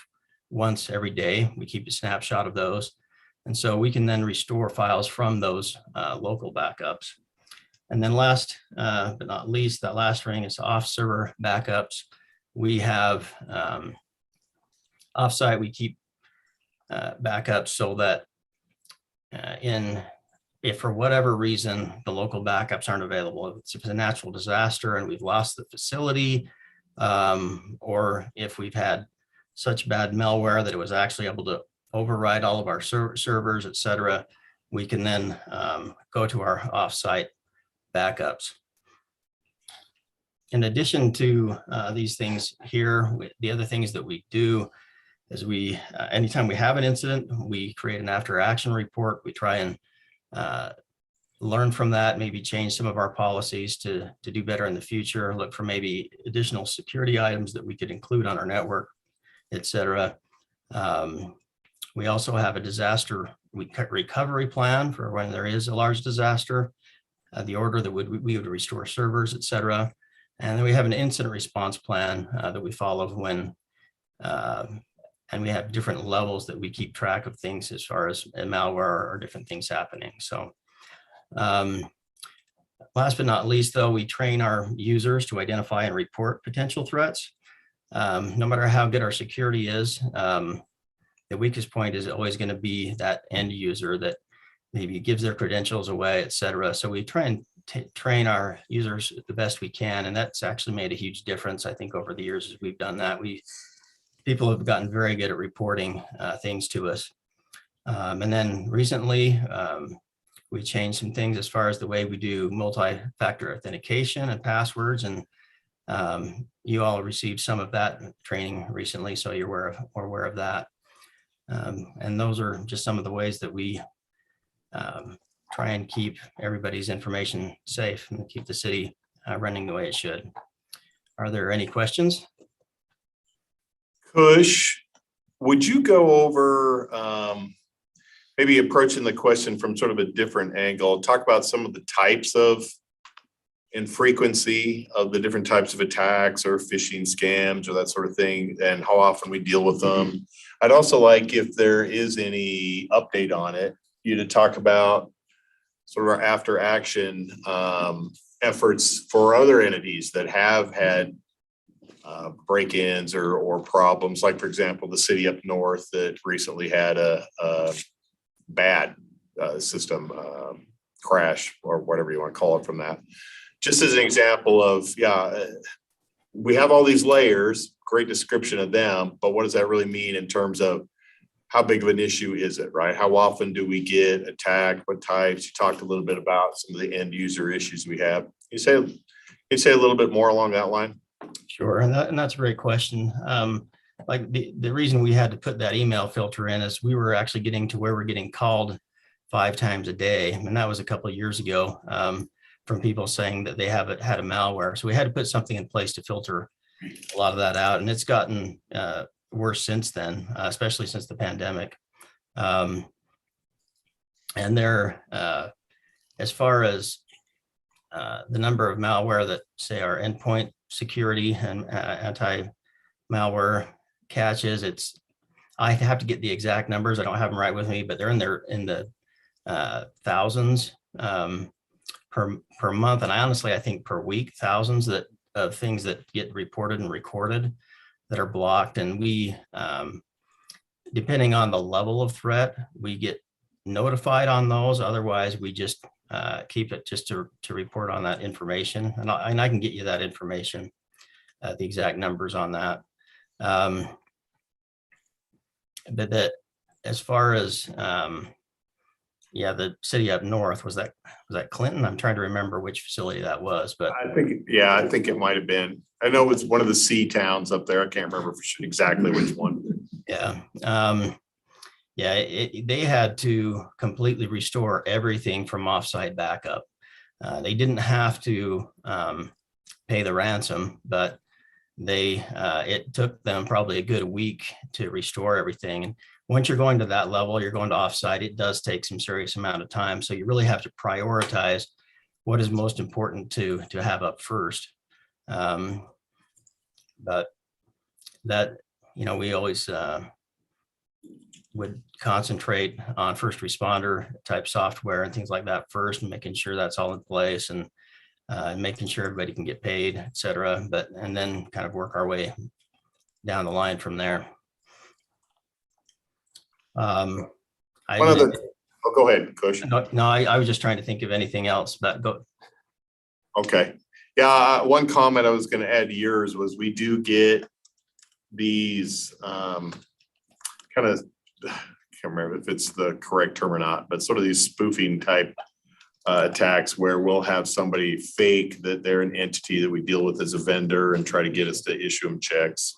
once every day. We keep a snapshot of those. And so we can then restore files from those local backups. And then last but not least, that last ring is off server backups. We have offsite, we keep backups so that if for whatever reason the local backups aren't available, if it's a natural disaster and we've lost the facility, or if we've had such bad malware that it was actually able to override all of our servers, et cetera, we can then go to our offsite backups. In addition to these things here, the other things that we do is anytime we have an incident, we create an after action report. We try and learn from that, maybe change some of our policies to do better in the future, look for maybe additional security items that we could include on our network, et cetera. We also have a disaster recovery plan for when there is a large disaster, the order that we would restore servers, et cetera. And then we have an incident response plan that we follow when, and we have different levels that we keep track of things as far as malware or different things happening. So last but not least, though, we train our users to identify and report potential threats. No matter how good our security is, the weakest point is always going to be that end user that maybe gives their credentials away, et cetera. So we try and train our users the best we can. And that's actually made a huge difference, I think, over the years as we've done that. People have gotten very good at reporting things to us. And then recently, we changed some things as far as the way we do multi-factor authentication and passwords. And you all received some of that training recently, so you're aware of that. And those are just some of the ways that we try and keep everybody's information safe and keep the city running the way it should. Are there any questions? Kush, would you go over maybe approaching the question from sort of a different angle, talk about some of the types of and frequency of the different types of attacks or phishing scams or that sort of thing, and how often we deal with them? I'd also like, if there is any update on it, you to talk about sort of our after action efforts for other entities that have had break-ins or problems, like, for example, the city up north that recently had a bad system crash, or whatever you want to call it, from that. Just as an example of, we have all these layers, great description of them, but what does that really mean in terms of how big of an issue is it, right? How often do we get attacked? What types? You talked a little bit about some of the end user issues we have. Can you say a little bit more along that line? Sure, and that's a great question. Like the reason we had to put that email filter in is we were actually getting to where we're getting called 5 times a day, and that was a couple of years ago, from people saying that they had a malware. So we had to put something in place to filter a lot of that out, and it's gotten worse since then, especially since the pandemic. And there, as far as the number of malware that, say, our endpoint security and anti-malware catches, I have to get the exact numbers. I don't have them right with me, but they're in the thousands per month, and I think per week, thousands of things that get reported and recorded that are blocked. And we, depending on the level of threat, we get notified on those. Otherwise, we just keep it just to report on that information. And I can get you that information, the exact numbers on that. But that, as far as the city up north, was that Clinton? I'm trying to remember which facility that was, but I think it might have been. I know it was one of the C towns up there. I can't remember exactly which one. Yeah. They had to completely restore everything from offsite backup. They didn't have to pay the ransom, but it took them probably a good week to restore everything. And once you're going to that level, you're going to offsite, it does take some serious amount of time. So you really have to prioritize what is most important to have up first. But that, we always would concentrate on first responder type software and things like that first, and making sure that's all in place, and making sure everybody can get paid, et cetera. And then kind of work our way down the line from there. One other, go ahead, Kush. No, I was just trying to think of anything else, but go. Okay. Yeah, one comment I was going to add to yours was we do get these kind of, I can't remember if it's the correct term or not, but sort of these spoofing type attacks where we'll have somebody fake that they're an entity that we deal with as a vendor and try to get us to issue them checks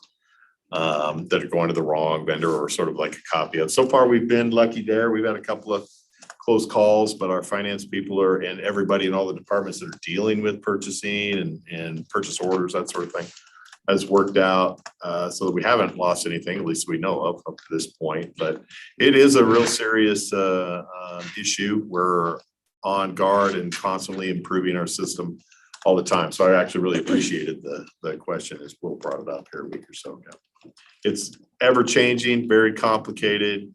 that are going to the wrong vendor, or sort of like a copy of. So far, we've been lucky there. We've had a couple of close calls, but our finance people and everybody in all the departments that are dealing with purchasing and purchase orders, that sort of thing, has worked out so that we haven't lost anything, at least we know of up to this point. But it is a real serious issue. We're on guard and constantly improving our system all the time. So I actually really appreciated the question as Will brought it up here a week or so ago. It's ever changing, very complicated,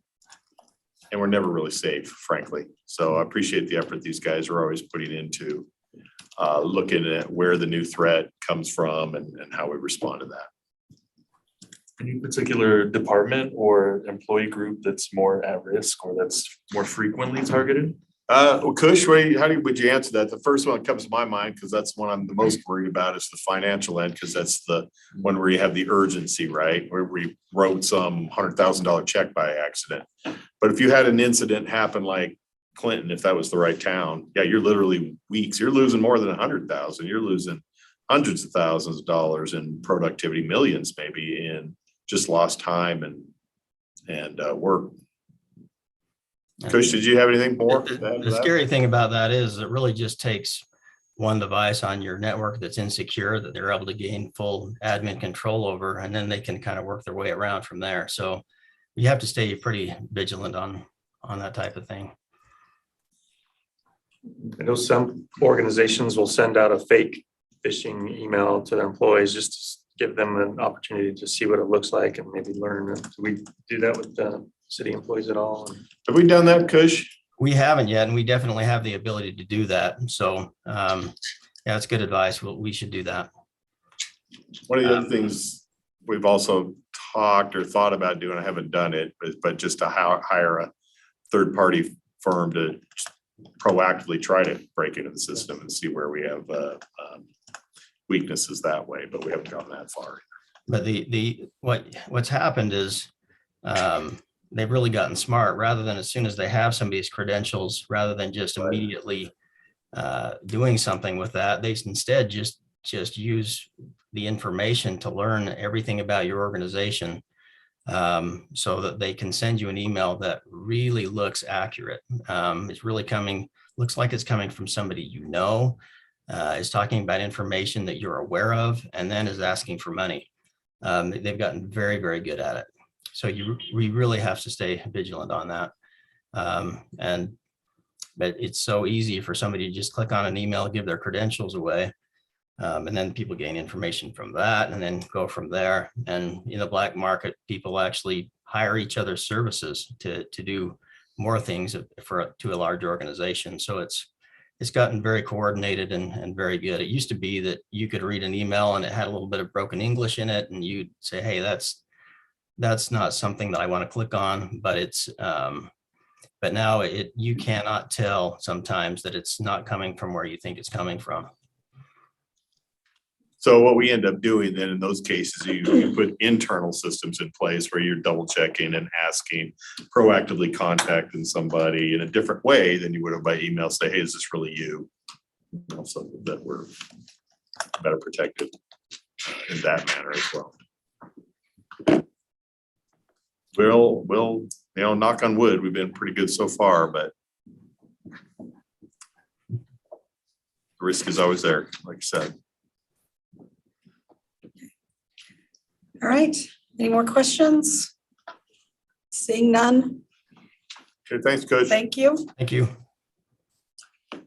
and we're never really safe, frankly. So I appreciate the effort these guys are always putting into looking at where the new threat comes from and how we respond to that. Any particular department or employee group that's more at risk or that's more frequently targeted? Kush, would you answer that? The first one that comes to my mind, because that's the one I'm the most worried about, is the financial end, because that's the one where you have the urgency, right? Where we wrote some $100,000 check by accident. But if you had an incident happen like Clinton, if that was the right town, yeah, you're literally weeks. You're losing more than 100,000. You're losing hundreds of thousands of dollars in productivity, millions maybe, in just lost time and work. Kush, did you have anything more? The scary thing about that is it really just takes one device on your network that's insecure that they're able to gain full admin control over, and then they can kind of work their way around from there. So you have to stay pretty vigilant on that type of thing. I know some organizations will send out a fake phishing email to their employees just to give them an opportunity to see what it looks like and maybe learn. Do we do that with city employees at all? Have we done that, Kush? We haven't yet, and we definitely have the ability to do that. So yeah, it's good advice. We should do that. One of the other things we've also talked or thought about doing, I haven't done it, but just to hire a third-party firm to proactively try to break into the system and see where we have weaknesses that way, but we haven't gone that far. But what's happened is they've really gotten smart. Rather than as soon as they have somebody's credentials, rather than just immediately doing something with that, they instead just use the information to learn everything about your organization, so that they can send you an email that really looks accurate. It's really looks like it's coming from somebody is talking about information that you're aware of, and then is asking for money. They've gotten very, very good at it. So we really have to stay vigilant on that. But it's so easy for somebody to just click on an email, give their credentials away, and then people gain information from that and then go from there. And in the black market, people actually hire each other's services to do more things to a large organization. So it's gotten very coordinated and very good. It used to be that you could read an email and it had a little bit of broken English in it, and you'd say, hey, that's not something that I want to click on. But but now you cannot tell sometimes that it's not coming from where you think it's coming from. So what we end up doing then in those cases, you put internal systems in place where you're double checking and asking, proactively contacting somebody in a different way than you would have by email. Say, hey, is this really you? So that we're better protected in that manner as well. We'll knock on wood, we've been pretty good so far, but the risk is always there, like I said. All right, any more questions? Seeing none, Okay, thanks, Coach. thank you. Thank you.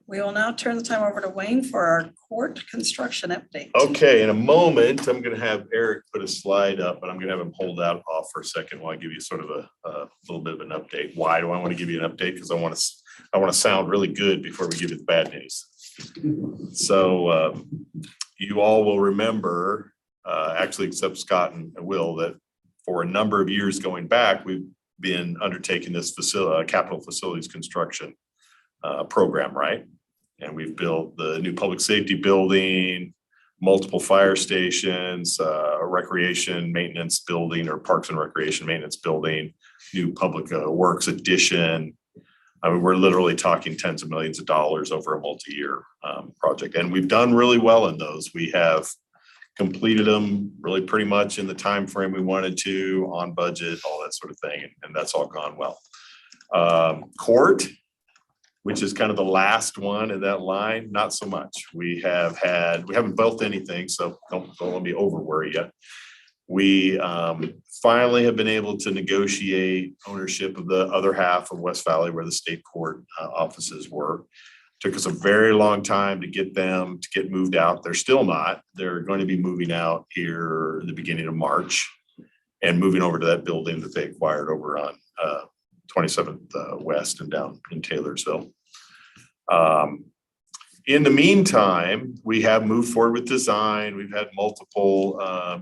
We will now turn the time over to Wayne for our court construction update. Okay, in a moment, I'm gonna have Eric put a slide up, but I'm gonna have him hold out off for a second while I give you sort of a little bit of an update. Why do I want to give you an update? Because I want to sound really good before we give you the bad news. So you all will remember, actually except Scott and Will, that for a number of years going back, we've been undertaking this capital facilities construction program, right? And we've built the new public safety building, multiple fire stations, a recreation maintenance building or parks and recreation maintenance building, new public works addition. I mean, we're literally talking tens of millions of dollars over a multi-year project. And we've done really well in those. We have completed them really pretty much in the time frame we wanted to, on budget, all that sort of thing. And that's all gone well. Court, which is kind of the last one in that line, not so much. We haven't built anything, so don't let me over worry you. We finally have been able to negotiate ownership of the other half of West Valley where the state court offices were. Took us a very long time to get them to get moved out. They're still not. They're going to be moving out here in the beginning of March and moving over to that building that they acquired over on 27th West and down in Taylorsville. In the meantime, we have moved forward with design. We've had multiple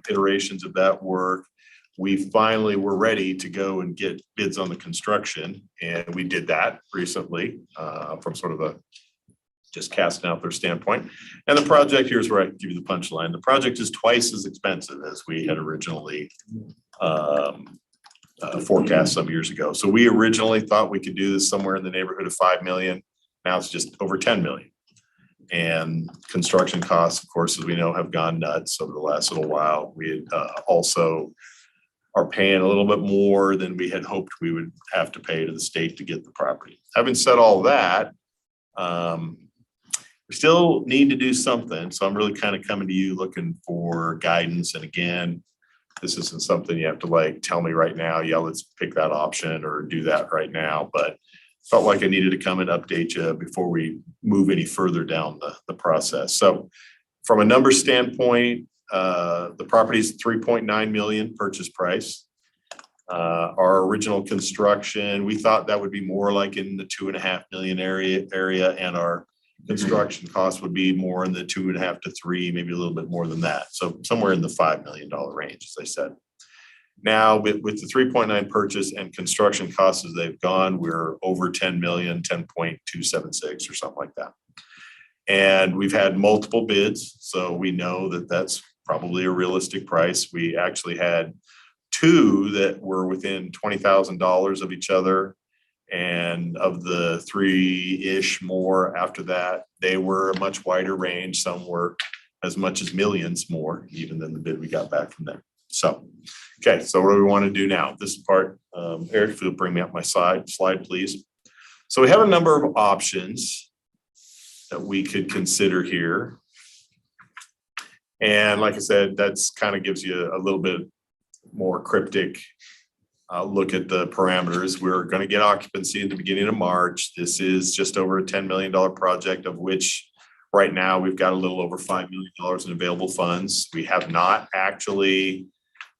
iterations of that work. We finally were ready to go and get bids on the construction, and we did that recently from sort of a just casting out their standpoint. And the project, here's where I give you the punchline. The project is twice as expensive as we had originally forecast some years ago. So we originally thought we could do this somewhere in the neighborhood of 5 million. Now it's just over 10 million. And construction costs, of course, as we know, have gone nuts over the last little while. We also are paying a little bit more than we had hoped we would have to pay to the state to get the property. Having said all that, we still need to do something. So I'm really kind of coming to you looking for guidance. And again, this isn't something you have to like tell me right now, yeah, let's pick that option or do that right now. But felt like I needed to come and update you before we move any further down the process. So from a number standpoint, the property is 3.9 million purchase price. Our original construction, we thought that would be more like in the 2.5 million area, and our construction cost would be more in the 2.5 to 3, maybe a little bit more than that. So somewhere in the $5 million range, as I said. Now with the 3.9 purchase and construction costs as they've gone, we're over 10 million, 10.276 or something like that. And we've had multiple bids, so we know that that's probably a realistic price. We actually had 2 that were within $20,000 of each other. And of the 3-ish more after that, they were a much wider range. Some were as much as millions more, even than the bid we got back from them. So, okay, so what do we want to do now? This part, Eric, if you'll bring me up my slide, please. So we have a number of options that we could consider here. And like I said, that's kind of gives you a little bit more cryptic look at the parameters. We're going to get occupancy at the beginning of March. This is just over a $10 million project, of which right now we've got a little over $5 million in available funds. We have not actually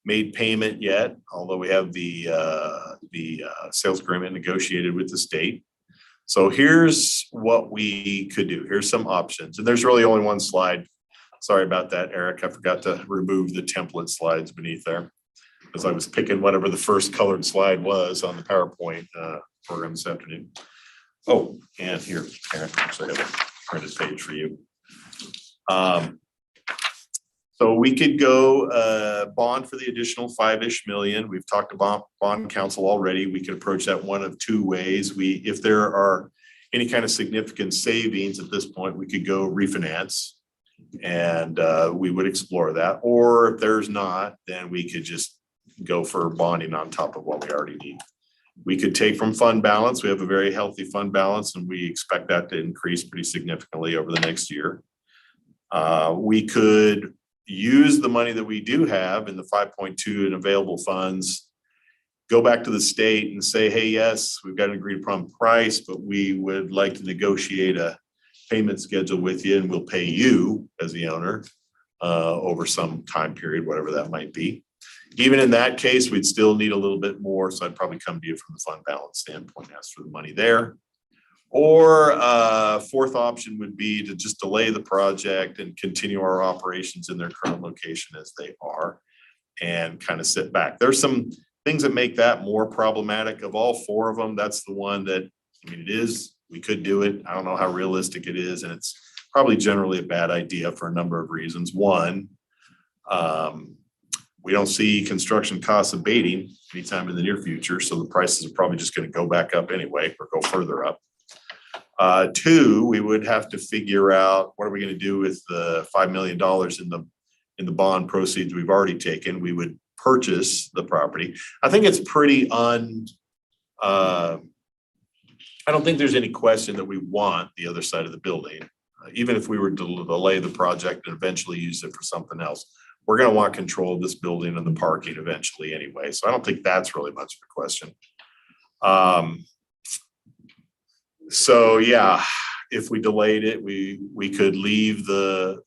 made payment yet, although we have the sales agreement negotiated with the state. So here's what we could do. Here's some options. And there's really only one slide. Sorry about that, Eric. I forgot to remove the template slides beneath there, because I was picking whatever the first colored slide was on the PowerPoint program this afternoon. Oh, and here, Aaron, actually I have a printed page for you. So we could go bond for the additional 5-ish million. We've talked about bond council already. We could approach that one of 2 ways. If there are any kind of significant savings at this point, we could go refinance, and we would explore that. Or if there's not, then we could just go for bonding on top of what we already need. We could take from fund balance. We have a very healthy fund balance, and we expect that to increase pretty significantly over the next year. We could use the money that we do have in the 5.2 in available funds, go back to the state and say, hey, yes, we've got an agreed upon price, but we would like to negotiate a payment schedule with you, and we'll pay you as the owner over some time period, whatever that might be. Even in that case, we'd still need a little bit more, so I'd probably come to you from the fund balance standpoint, ask for the money there. Or fourth option would be to just delay the project and continue our operations in their current location as they are and kind of sit back. There's some things that make that more problematic. Of all four of them, that's the one that, I mean, it is, we could do it. I don't know how realistic it is, and it's probably generally a bad idea for a number of reasons. One, we don't see construction costs abating anytime in the near future, so the prices are probably just going to go back up anyway or go further up. Two, we would have to figure out what are we going to do with the $5 million in the bond proceeds we've already taken. We would purchase the property. I think it's pretty I don't think there's any question that we want the other side of the building. Even if we were to delay the project and eventually use it for something else, we're going to want control of this building and the parking eventually anyway. So I don't think that's really much of a question. So yeah, if we delayed it, we could leave the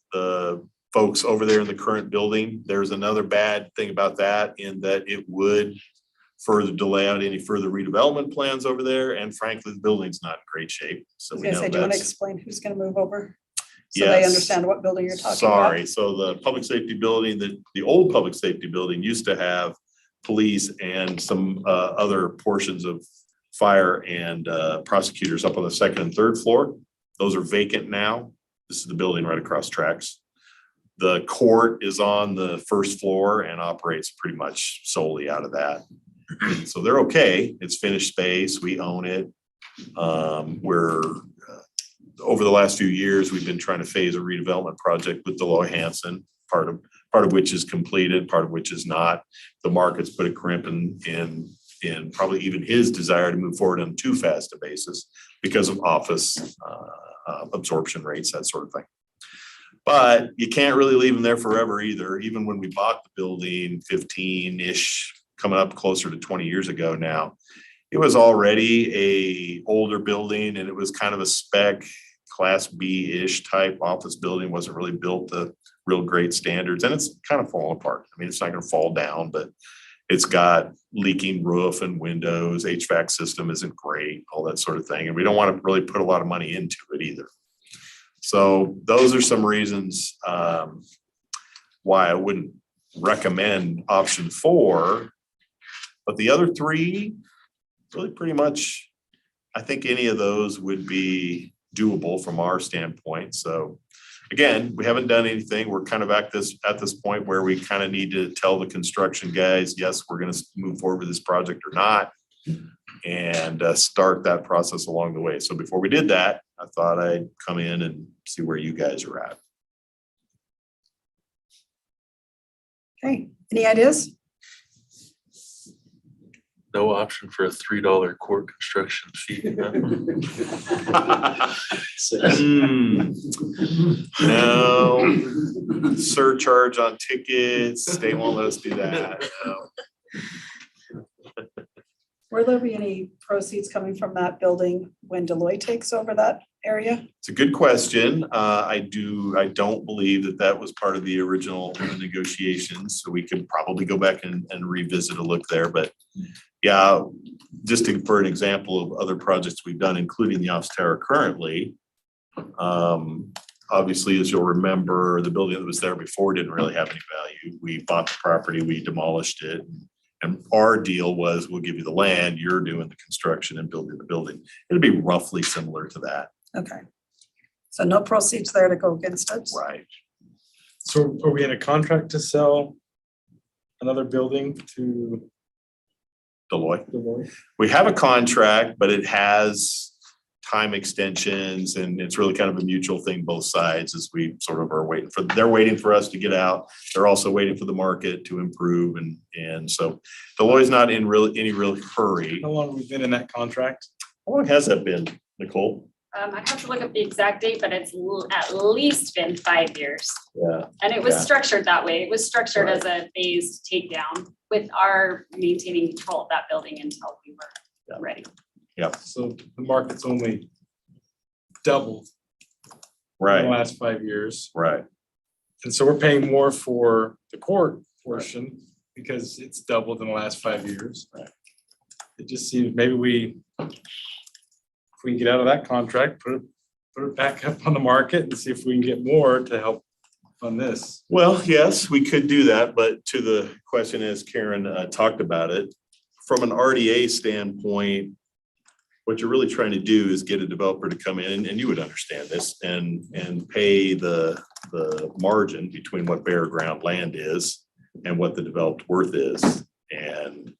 folks over there in the current building. There's another bad thing about that, in that it would further delay out any further redevelopment plans over there. And frankly, the building's not in great shape. So we know Do you want to that's, explain who's going to move over? So they Yes. understand what building you're talking about? sorry. So the public safety building, the old public safety building used to have police and some other portions of fire and prosecutors up on the second and third floor. Those are vacant now. This is the building right across tracks. The court is on the first floor and operates pretty much solely out of that. So they're okay. It's finished space. We own it. We're over the last few years, we've been trying to phase a redevelopment project with Deloy Hansen, part of which is completed, part of which is not. The market's put a crimp in probably even his desire to move forward on too fast a basis because of office absorption rates, that sort of thing. But you can't really leave them there forever either. Even when we bought the building 15-ish, coming up closer to 20 years ago now, it was already a older building, and it was kind of a spec Class B-ish type office building. Wasn't really built to real great standards, and it's kind of falling apart. I mean, it's not going to fall down, but it's got leaking roof and windows. HVAC system isn't great, all that sort of thing. And we don't want to really put a lot of money into it either. So those are some reasons why I wouldn't recommend option 4. But the other 3, really pretty much, I think any of those would be doable from our standpoint. So again, we haven't done anything. We're kind of at this point where we kind of need to tell the construction guys, yes, we're going to move forward with this project or not, and start that process along the way. So before we did that, I thought I'd come in and see where you guys are at. Okay, any ideas? No option for a $3 court construction fee. No, surcharge on tickets. They won't let us do that. No. Will there be any proceeds coming from that building when Deloitte takes over that area? It's a good question. I don't believe that was part of the original negotiations, so we could probably go back and revisit a look there. But yeah, just for an example of other projects we've done, including the office tower currently. Obviously, as you'll remember, the building that was there before didn't really have any value. We bought the property, we demolished it. And our deal was, we'll give you the land, you're doing the construction and building the building. It'll be roughly similar to that. Okay. So no proceeds there to go against it? Right. So are we in a contract to sell another building to Deloitte. We have a contract, but it has time extensions, and it's really kind of a mutual thing, both sides, as we sort of are they're waiting for us to get out. They're also waiting for the market to improve. And so Deloitte's not in any real hurry. How long have we been in that contract? How long has that been, Nicole? I have to look up the exact date, but it's at least been 5 years. Yeah. And it was Yeah. structured that way. It was structured as a phased takedown with our maintaining control of that building until we were ready. Yeah. So the market's only doubled the Right, last 5 years. right. And so we're paying more for the court portion because it's doubled in the last 5 years. It just seems maybe if we can get out of that contract, put it back up on the market and see if we can get more to help on this. Well, yes, we could do that, but to the question as Karen talked about it, from an RDA standpoint, what you're really trying to do is get a developer to come in, and you would understand this, and pay the margin between what bare ground land is and what the developed worth is. And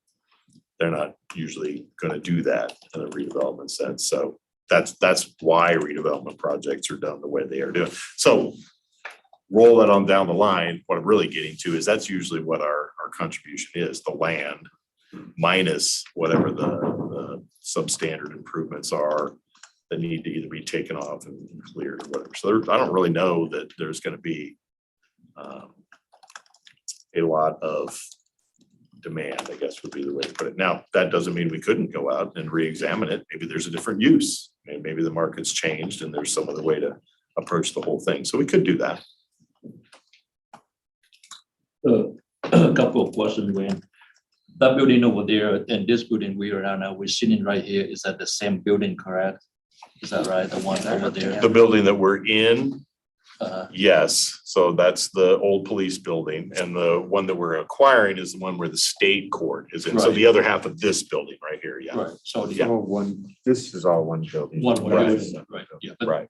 they're not usually going to do that in a redevelopment sense. So that's why redevelopment projects are done the way they are doing. So roll that on down the line. What I'm really getting to is that's usually what our contribution is, the land minus whatever the substandard improvements are that need to either be taken off and cleared or whatever. So I don't really know that there's going to be a lot of demand, I guess would be the way to put it. Now, that doesn't mean we couldn't go out and re-examine it. Maybe there's a different use. Maybe the market's changed and there's some other way to approach the whole thing. So we could do that. A couple of questions, Wayne. That building over there and this building we are now, we're sitting right here, is that the same building, correct? Is that right? The one over there? The building that we're in, Uh, yes. So that's the old police building, and the one that we're acquiring is the one where the state court is in. So Right. the other half of this building right here, yeah. Right, so the Yeah. This is all one building. one, Right. building, right, yeah, but Right.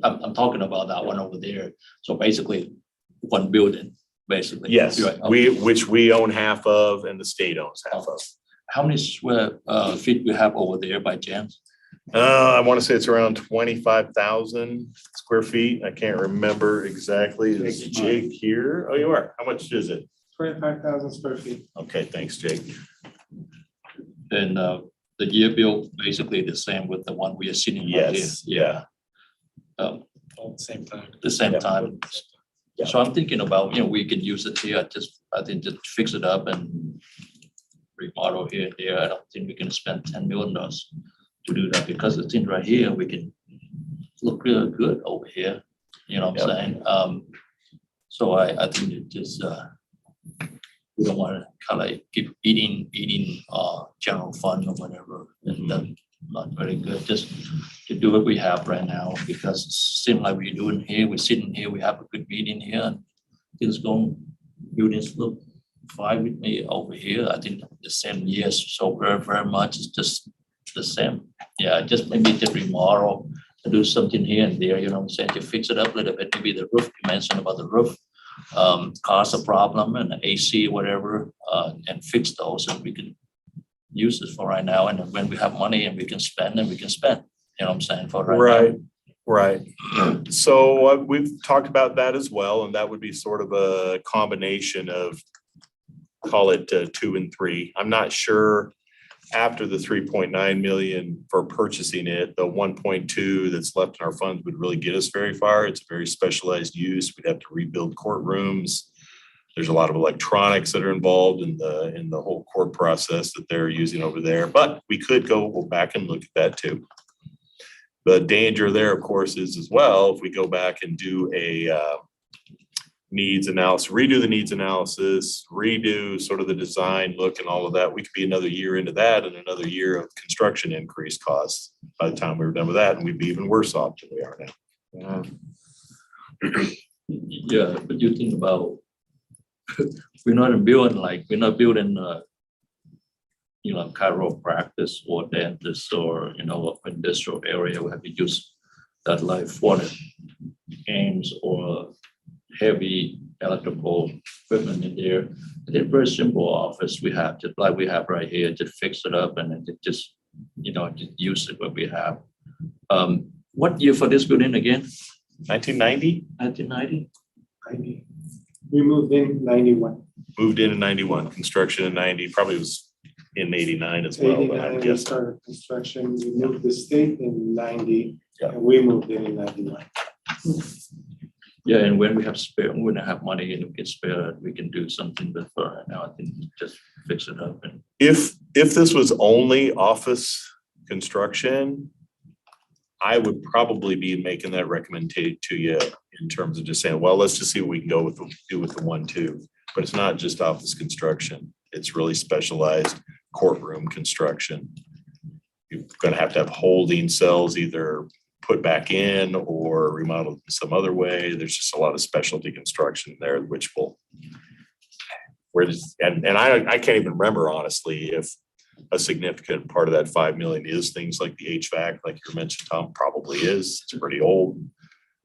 I'm talking about that one over there. So basically, one building, basically. Yes, Right, okay. which we own half of and the state owns half of. How many square feet we have over there by chance? I want to say it's around 25,000 square feet. I can't remember exactly. Is Jake here? Oh, you are. How much is it? 25,000 square feet. Okay, thanks, Jake. And the year bill basically the same with the one we are sitting right here. Yes, yeah. All All at the same time. the same Yeah. time. Yeah. So I'm thinking about, we can use it here, I think just fix it up and remodel here and there. I don't think we can spend $10 million to do that because it's in right here, we can look really good over here, you know what I'm saying? So I think it just, we don't want to kind of keep eating general fund or whatever. And that's not very good, just to do what we have right now, because it seems like we're doing here, we're sitting here, we have a good meeting here, and things going, buildings look fine with me over here. I think the same years, so very, very much, it's just the same. Yeah, just maybe just remodel, to do something here and there, you know what I'm saying, to fix it up a little bit, maybe the roof, you mentioned about the roof, cause a problem and AC, whatever, and fix those, and we can use this for right now, and when we have money and we can spend, then we can spend, you know what I'm saying, for right now. Right. So we've talked about that as well, and that would be sort of a combination of, call it 2 and 3. I'm not sure after the 3.9 million for purchasing it, the 1.2 that's left in our funds would really get us very far. It's a very specialized use. We'd have to rebuild courtrooms. There's a lot of electronics that are involved in the whole court process that they're using over there, but we could go back and look at that too. The danger there, of course, is as well, if we go back and do a needs analysis, redo the needs analysis, redo sort of the design look and all of that, we could be another year into that and another year of construction increased costs by the time we were done with that, and we'd be even worse off than we are now. Yeah, but you think about, we're not building chiropractic or dentist or, industrial area. We have to use that like for games or heavy electrical equipment in there. It's a very simple office we have, just like we have right here, just fix it up and then just use it what we have. What year for this building again? 1990? 1990? We moved in 91. Moved in 91, construction in 90, probably was in 89 as well, but I'm 89, we guessing. started construction, we moved the state in 90, Yeah. and we moved in 91. Yeah, and when we have spare, when we have money and we can spare it, we can do something, but for right now, I think just fix it up and. If this was only office construction, I would probably be making that recommendation to you in terms of just saying, well, let's just see what we can do with the 1-2. But it's not just office construction. It's really specialized courtroom construction. You're gonna have to have holding cells either put back in or remodeled in some other way. There's just a lot of specialty construction there, which will, I can't even remember honestly if a significant part of that 5 million is things like the HVAC, like you mentioned, Tom, probably is. It's pretty old.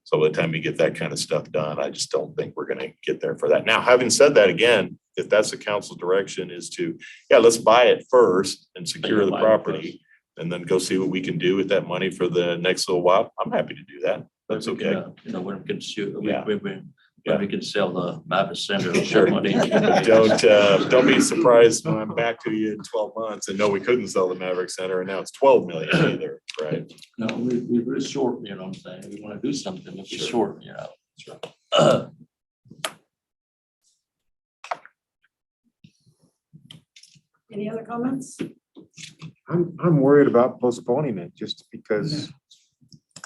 So by the time you get that kind of stuff done, I just don't think we're gonna get there for that. Now, having said that, again, if that's the council direction is to, yeah, let's buy it first and secure the Buy it property and then go see what we can do with that money for the next little while, I'm happy to do that. That's We can, okay. You know, when we can shoot, Yeah. when we can sell the Mavis Center. Sure. Money. Don't be surprised when I'm back to you in 12 months and no, we couldn't sell the Maverick Center and now it's 12 million either, right? No, we're really short, you know what I'm saying? We want to do something, if we're Sure. short, you know. Any other comments? I'm worried about postponing it just because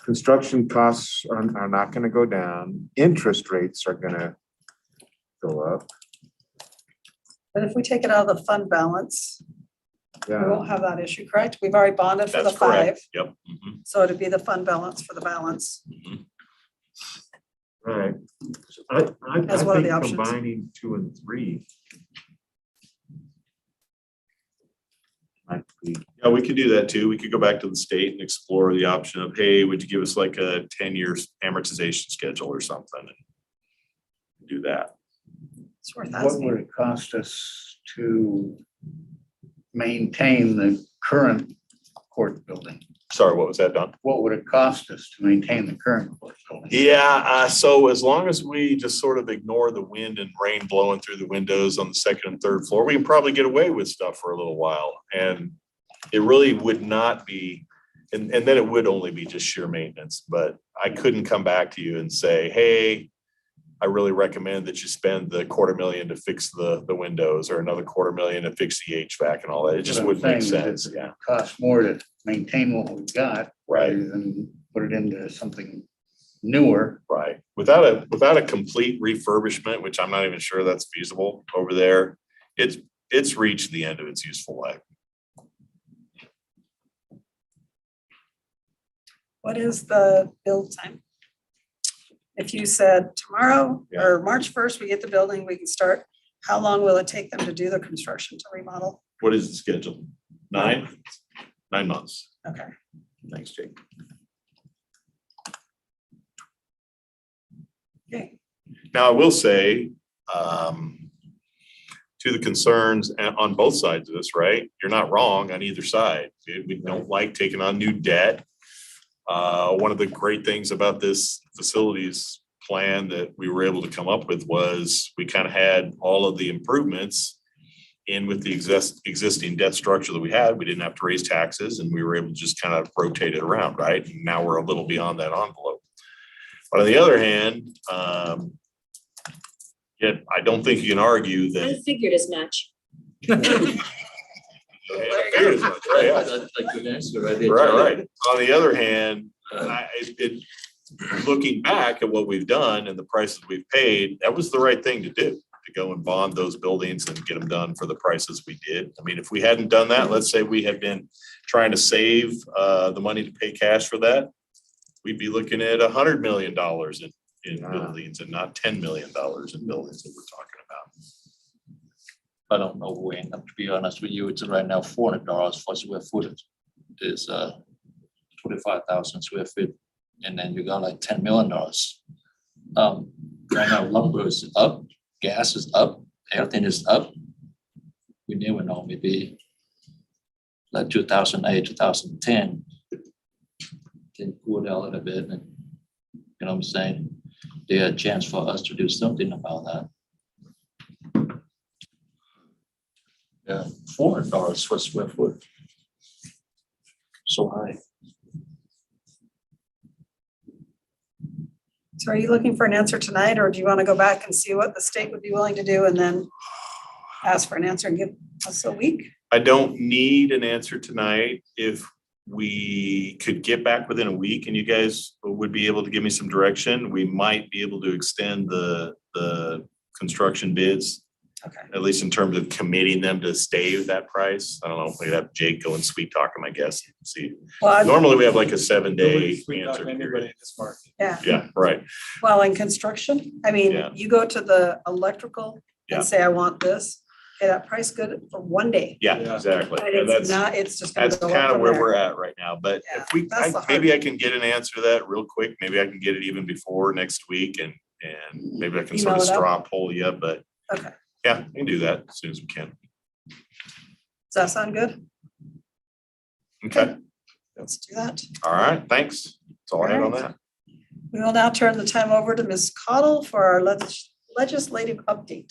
construction costs are not gonna go down. Interest rates are gonna go up. But if we take it out of the fund balance, we Yeah, won't have that issue, correct? We've already bonded for the That's correct. 5, Yep. Mhm. so it'd be the fund balance for the balance. right. I As one of the think options. combining 2 and 3. Might be. Yeah, we could do that too. We could go back to the state and explore the option of, hey, would you give us like a 10-year amortization schedule or something? And do that. It's worth What asking. would it cost us to maintain the current court building? Sorry, what was that, Don? What would it cost us to maintain the current court building? Yeah, so as long as we just sort of ignore the wind and rain blowing through the windows on the second and third floor, we can probably get away with stuff for a little while. And it really would not be, and then it would only be just sheer maintenance, but I couldn't come back to you and say, hey, I really recommend that you spend the $250,000 to fix the windows or another $250,000 to fix the HVAC and all that. It just What I'm wouldn't make saying is sense. it Yeah, costs more to maintain what we've got right. rather than put it into something newer. Right. Without a complete refurbishment, which I'm not even sure that's feasible over there, it's reached the end of its useful life. What is the build time? If you said tomorrow or March 1st, we get the building, we can start, how long will it take them to do the construction to remodel? What is the schedule? 9 months. Okay. Thanks, Jake. Okay. Now, I will say, to the concerns on both sides of this, right? You're not wrong on either side. We don't like taking on new debt. One of the great things about this facilities plan that we were able to come up with was we kind of had all of the improvements in with the existing debt structure that we had. We didn't have to raise taxes and we were able to just kind of rotate it around, right? And now we're a little beyond that envelope. But on the other hand, yet I don't think you can argue I that. figured as much. That's a good answer right there. Right. On the other hand, looking back at what we've done and the prices we've paid, that was the right thing to do, to go and bond those buildings and get them done for the prices we did. I mean, if we hadn't done that, let's say we had been trying to save the money to pay cash for that, we'd be looking at $100 million in buildings and not $10 million in buildings that we're talking about. I don't know, Wayne, to be honest with you, it's right now $400 for square footage. Is 25,000 square feet, and then you got like $10 million. Right now lumber is up, gas is up, everything is up. We never know, maybe like 2008, 2010 can cool down a little bit, and you know what I'm saying? There's a chance for us to do something about that. Yeah, $400 for square foot. So high. So are you looking for an answer tonight, or do you want to go back and see what the state would be willing to do and then ask for an answer and give us a week? I don't need an answer tonight. If we could get back within a week and you guys would be able to give me some direction, we might be able to extend the construction bids. Okay. At least in terms of committing them to stay with that price. I don't know, we'd have Jake go and sweet talk him, I guess, see. Well, Normally we have like a 7-day Nobody's sweet answer talking anybody period. in this market. yeah, Yeah, right. well, in construction, I mean, Yeah. you go to the electrical Yeah. and say, I want this, okay, that price good for one day. Yeah, Yeah. exactly. And And it's that's, not, it's just gonna that's go kind up of from where there. we're at right now, but Yeah, if we, that's the hard maybe I part. can get an answer to that real quick. Maybe I can get it even before next week and maybe I can sort of Email it out? straw poll you, but Okay, yeah, we can do that as soon as we can. does that sound good? Okay, Let's do that. all right, thanks. That's all I have on All right. that. We will now turn the time over to Ms. Cottle for our legislative update.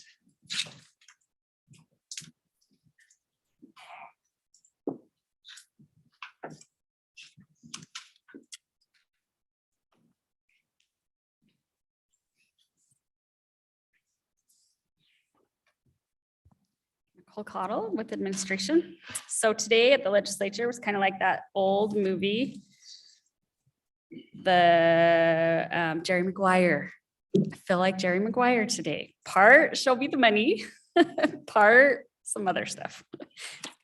Nicole Cottle with administration. So today at the legislature was kind of like that old movie, the Jerry Maguire. I feel like Jerry Maguire today. Part show me the money, part some other stuff.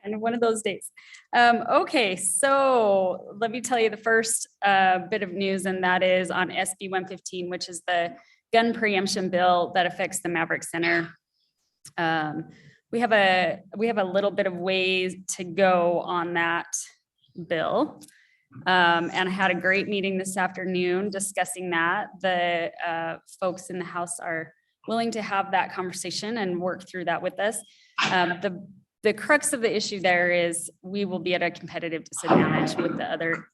Kind of one of those days. Okay, so let me tell you the first bit of news, and that is on SB 115, which is the gun preemption bill that affects the Maverick Center. We have a little bit of ways to go on that bill. And I had a great meeting this afternoon discussing that. The folks in the House are willing to have that conversation and work through that with us. The crux of the issue there is we will be at a competitive disadvantage with the other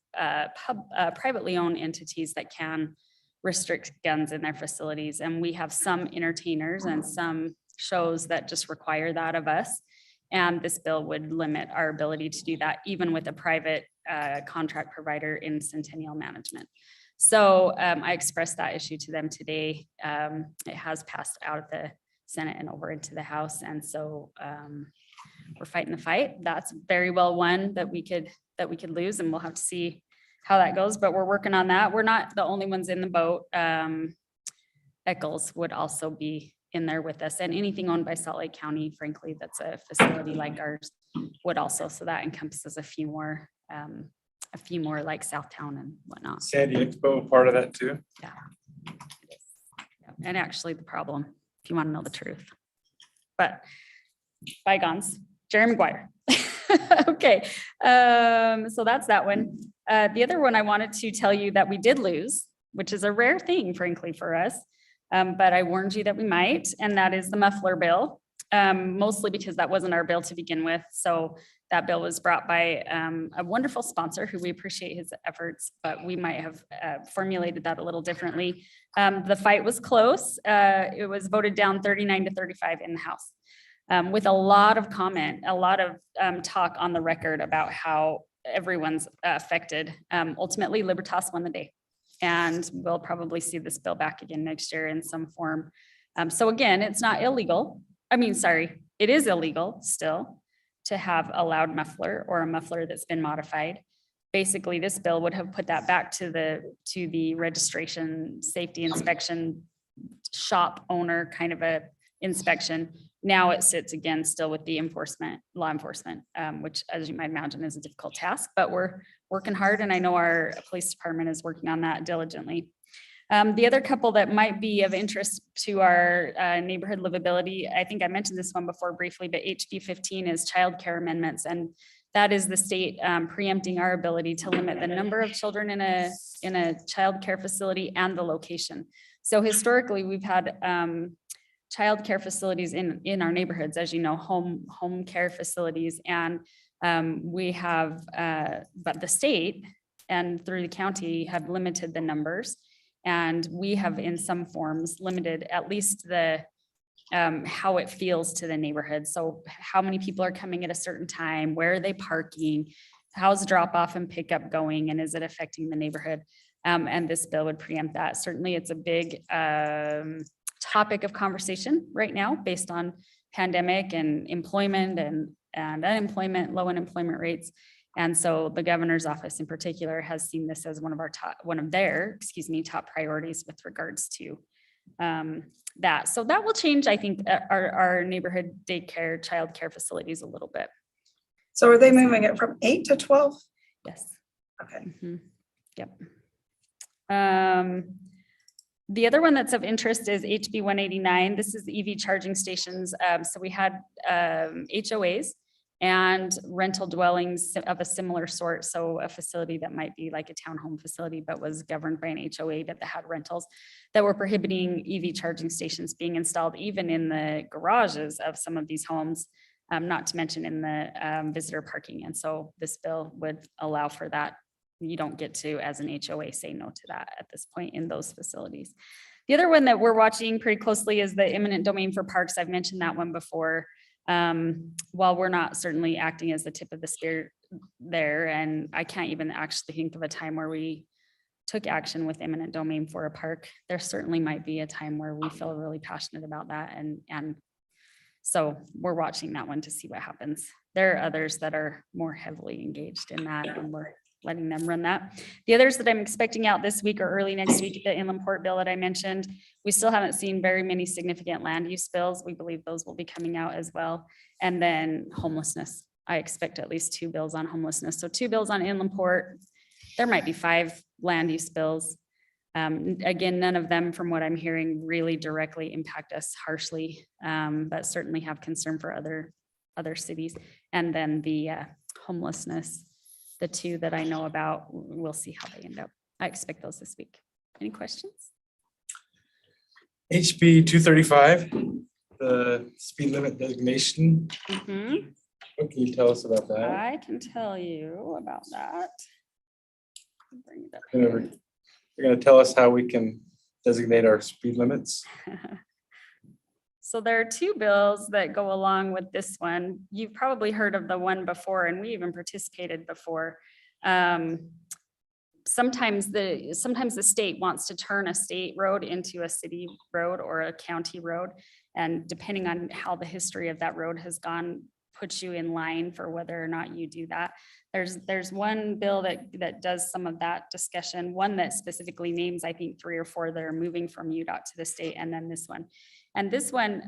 privately owned entities that can restrict guns in their facilities. And we have some entertainers and some shows that just require that of us. And this bill would limit our ability to do that, even with a private contract provider in Centennial Management. So I expressed that issue to them today. It has passed out of the Senate and over into the House. And so we're fighting the fight. That's very well one that we could lose, and we'll have to see how that goes, but we're working on that. We're not the only ones in the boat. Eccles would also be in there with us, and anything owned by Salt Lake County, frankly, that's a facility like ours would also. So that encompasses a few more like Southtown and whatnot. Sandy Expo, part of that too. Yeah. And actually the problem, if you want to know the truth, but bygones, Jerry Maguire. Okay, so that's that one. The other one I wanted to tell you that we did lose, which is a rare thing, frankly, for us. But I warned you that we might, and that is the muffler bill, mostly because that wasn't our bill to begin with. So that bill was brought by a wonderful sponsor who we appreciate his efforts, but we might have formulated that a little differently. The fight was close. It was voted down 39-35 in the House. With a lot of comment, a lot of talk on the record about how everyone's affected. Ultimately, Libertas won the day. And we'll probably see this bill back again next year in some form. So again, it's not illegal. It is illegal still to have a loud muffler or a muffler that's been modified. Basically, this bill would have put that back to the registration, safety inspection, shop owner kind of a inspection. Now it sits again still with the law enforcement, which, as you might imagine, is a difficult task, but we're working hard, and I know our police department is working on that diligently. The other couple that might be of interest to our neighborhood livability, I think I mentioned this one before briefly, but HB 15 is childcare amendments, and that is the state preempting our ability to limit the number of children in a childcare facility and the location. So historically, we've had childcare facilities in our neighborhoods, as you know, home care facilities, and we have, but the state and through the county have limited the numbers, and we have in some forms limited at least the how it feels to the neighborhood. So how many people are coming at a certain time, where are they parking, how's drop off and pickup going, and is it affecting the neighborhood? And this bill would preempt that. Certainly it's a big topic of conversation right now based on pandemic and employment and unemployment, low unemployment rates. And so the governor's office in particular has seen this as one of their top priorities with regards to that. So that will change, I think, our neighborhood daycare, childcare facilities a little bit. So are they moving it from 8 to 12? Yes. Okay. Yep. The other one that's of interest is HB 189. This is EV charging stations. So we had HOAs and rental dwellings of a similar sort. So a facility that might be like a townhome facility, but was governed by an HOA that had rentals that were prohibiting EV charging stations being installed even in the garages of some of these homes, not to mention in the visitor parking. And so this bill would allow for that. You don't get to, as an HOA, say no to that at this point in those facilities. The other one that we're watching pretty closely is the eminent domain for parks. I've mentioned that one before. While we're not certainly acting as the tip of the spear there, and I can't even actually think of a time where we took action with eminent domain for a park, there certainly might be a time where we feel really passionate about that. And so we're watching that one to see what happens. There are others that are more heavily engaged in that, and we're letting them run that. The others that I'm expecting out this week or early next week, the inland port bill that I mentioned, we still haven't seen very many significant land use bills. We believe those will be coming out as well. And then homelessness. I expect at least 2 bills on homelessness. So 2 bills on inland port. There might be 5 land use bills. Again, none of them, from what I'm hearing, really directly impact us harshly, but certainly have concern for other cities. And then the homelessness. The 2 that I know about, we'll see how they end up. I expect those this week. Any questions? HB 235, the speed limit designation. What can you tell us about that? I can tell you about that. Bring it up You're here. going to tell us how we can designate our speed limits? So there are 2 bills that go along with this one. You've probably heard of the one before, and we even participated before. Sometimes the state wants to turn a state road into a city road or a county road. And depending on how the history of that road has gone, puts you in line for whether or not you do that. There's one bill that does some of that discussion, one that specifically names, I think, 3 or 4 that are moving from UDOT to the state, and then this one. And this one,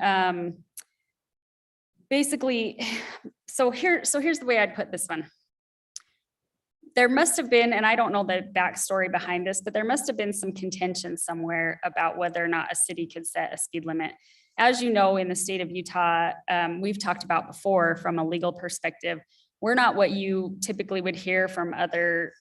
basically, so here's the way I'd put this one. There must have been, and I don't know the backstory behind this, but there must have been some contention somewhere about whether or not a city could set a speed limit. As you know, in the state of Utah, we've talked about before from a legal perspective, we're not what you typically would hear from other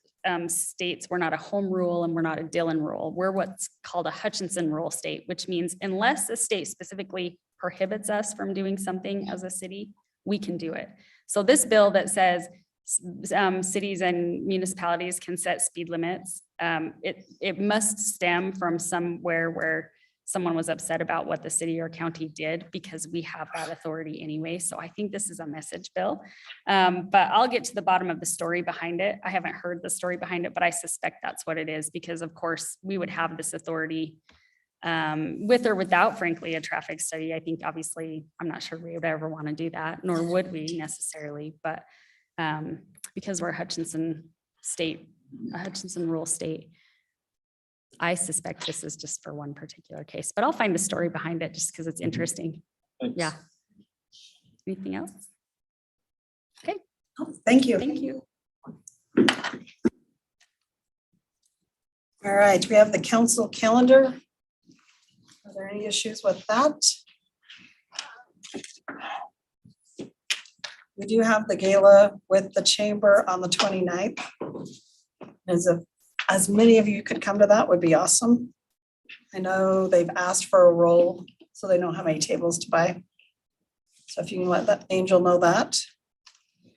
states. We're not a home rule and we're not a Dillon rule. We're what's called a Hutchinson rule state, which means unless a state specifically prohibits us from doing something as a city, we can do it. So this bill that says cities and municipalities can set speed limits, it must stem from somewhere where someone was upset about what the city or county did, because we have that authority anyway. So I think this is a message bill, but I'll get to the bottom of the story behind it. I haven't heard the story behind it, but I suspect that's what it is, because of course we would have this authority with or without, frankly, a traffic study. I think obviously, I'm not sure we would ever want to do that, nor would we necessarily, but because we're a Hutchinson rule state, I suspect this is just for one particular case, but I'll find the story behind it just because it's interesting. Thanks. Yeah. Anything else? Okay. Oh, thank you. Thank you. All right, we have the council calendar. Are there any issues with that? We do have the gala with the chamber on the 29th. As many of you could come to that would be awesome. I know they've asked for a roll, so they know how many tables to buy. So if you can let that Angel know that.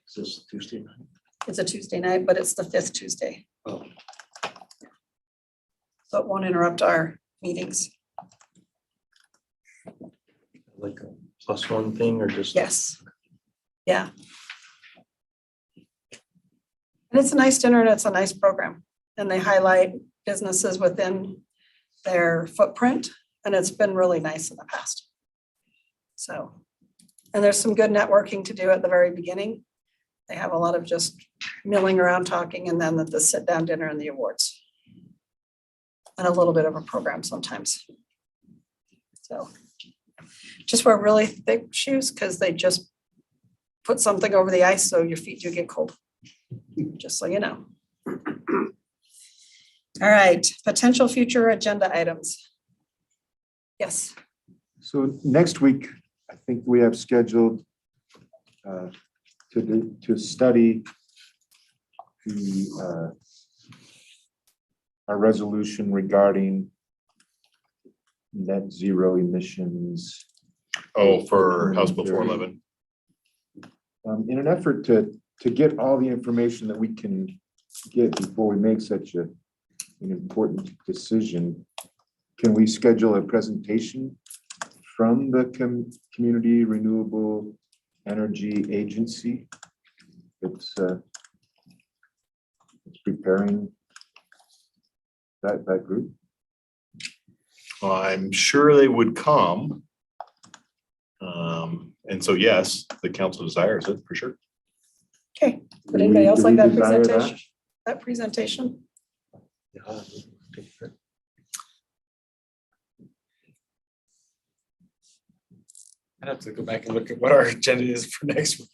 Is this Tuesday night? It's a Tuesday night, but it's the 5th Tuesday. Oh. So it won't interrupt our meetings. Like a +1 thing or just? Yes. Yeah. And it's a nice dinner and it's a nice program. And they highlight businesses within their footprint, and it's been really nice in the past. So, and there's some good networking to do at the very beginning. They have a lot of just milling around talking and then the sit down dinner and the awards. And a little bit of a program sometimes. So just wear really thick shoes because they just put something over the ice so your feet do get cold. Just so you know. All right, potential future agenda items. Yes. So next week, I think we have scheduled to study the our resolution regarding net zero emissions. Oh, for House Bill 411. In an effort to get all the information that we can get before we make such an important decision, can we schedule a presentation from the Community Renewable Energy Agency that's preparing that group? Well, I'm sure they would come. And so, yes, the council desires it for sure. Okay, would Do anybody we- else do like we that desire that? presentation? That presentation? I'd have to go back and look at what our agenda is for next week.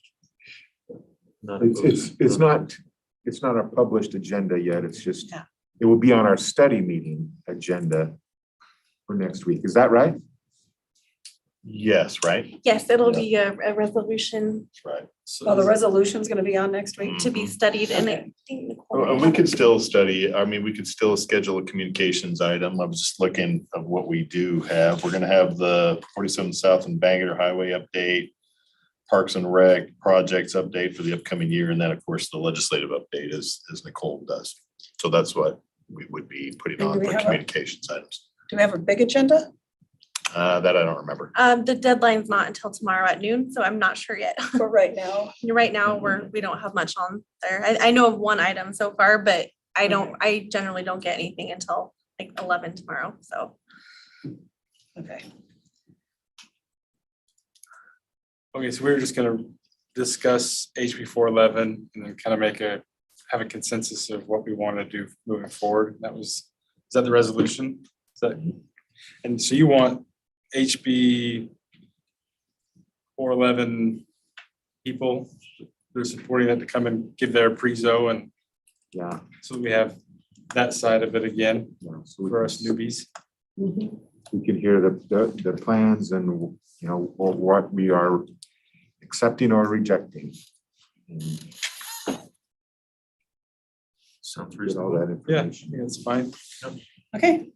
It's not a published agenda yet. It's just, Yeah. it will be on our study meeting agenda for next week. Is that right? Yes, right? Yes, it'll Yeah. be a resolution That's right. Oh, the resolution's gonna be on next week? to be studied and I Okay. think Nicole may And we have could it. still study, I mean, we could still schedule a communications item. I was just looking at what we do have. We're gonna have the 47 South and Bangor Highway update, Parks and Rec projects update for the upcoming year, and then, of course, the legislative update as Nicole does. So that's what we would be putting And do on we for have a- communications items. Do we have a big agenda? That I don't remember. The deadline's not until tomorrow at noon, so I'm not sure yet. For right now? Right now, we don't have much on there. I know of one item so far, but I generally don't get anything until like 11 tomorrow, so. Okay. Okay, so we were just gonna discuss HB 411 and then kind of have a consensus of what we want to do moving forward. Is that the resolution? And so you want HB 411 people that are supporting that to come and give their prezo, and Yeah. so we have that side of it again Yeah, so we for can- us newbies. We can hear the plans and, you know, what we are accepting or rejecting. And Sounds get all reasonable. that Yeah, I information. think that's fine. Okay.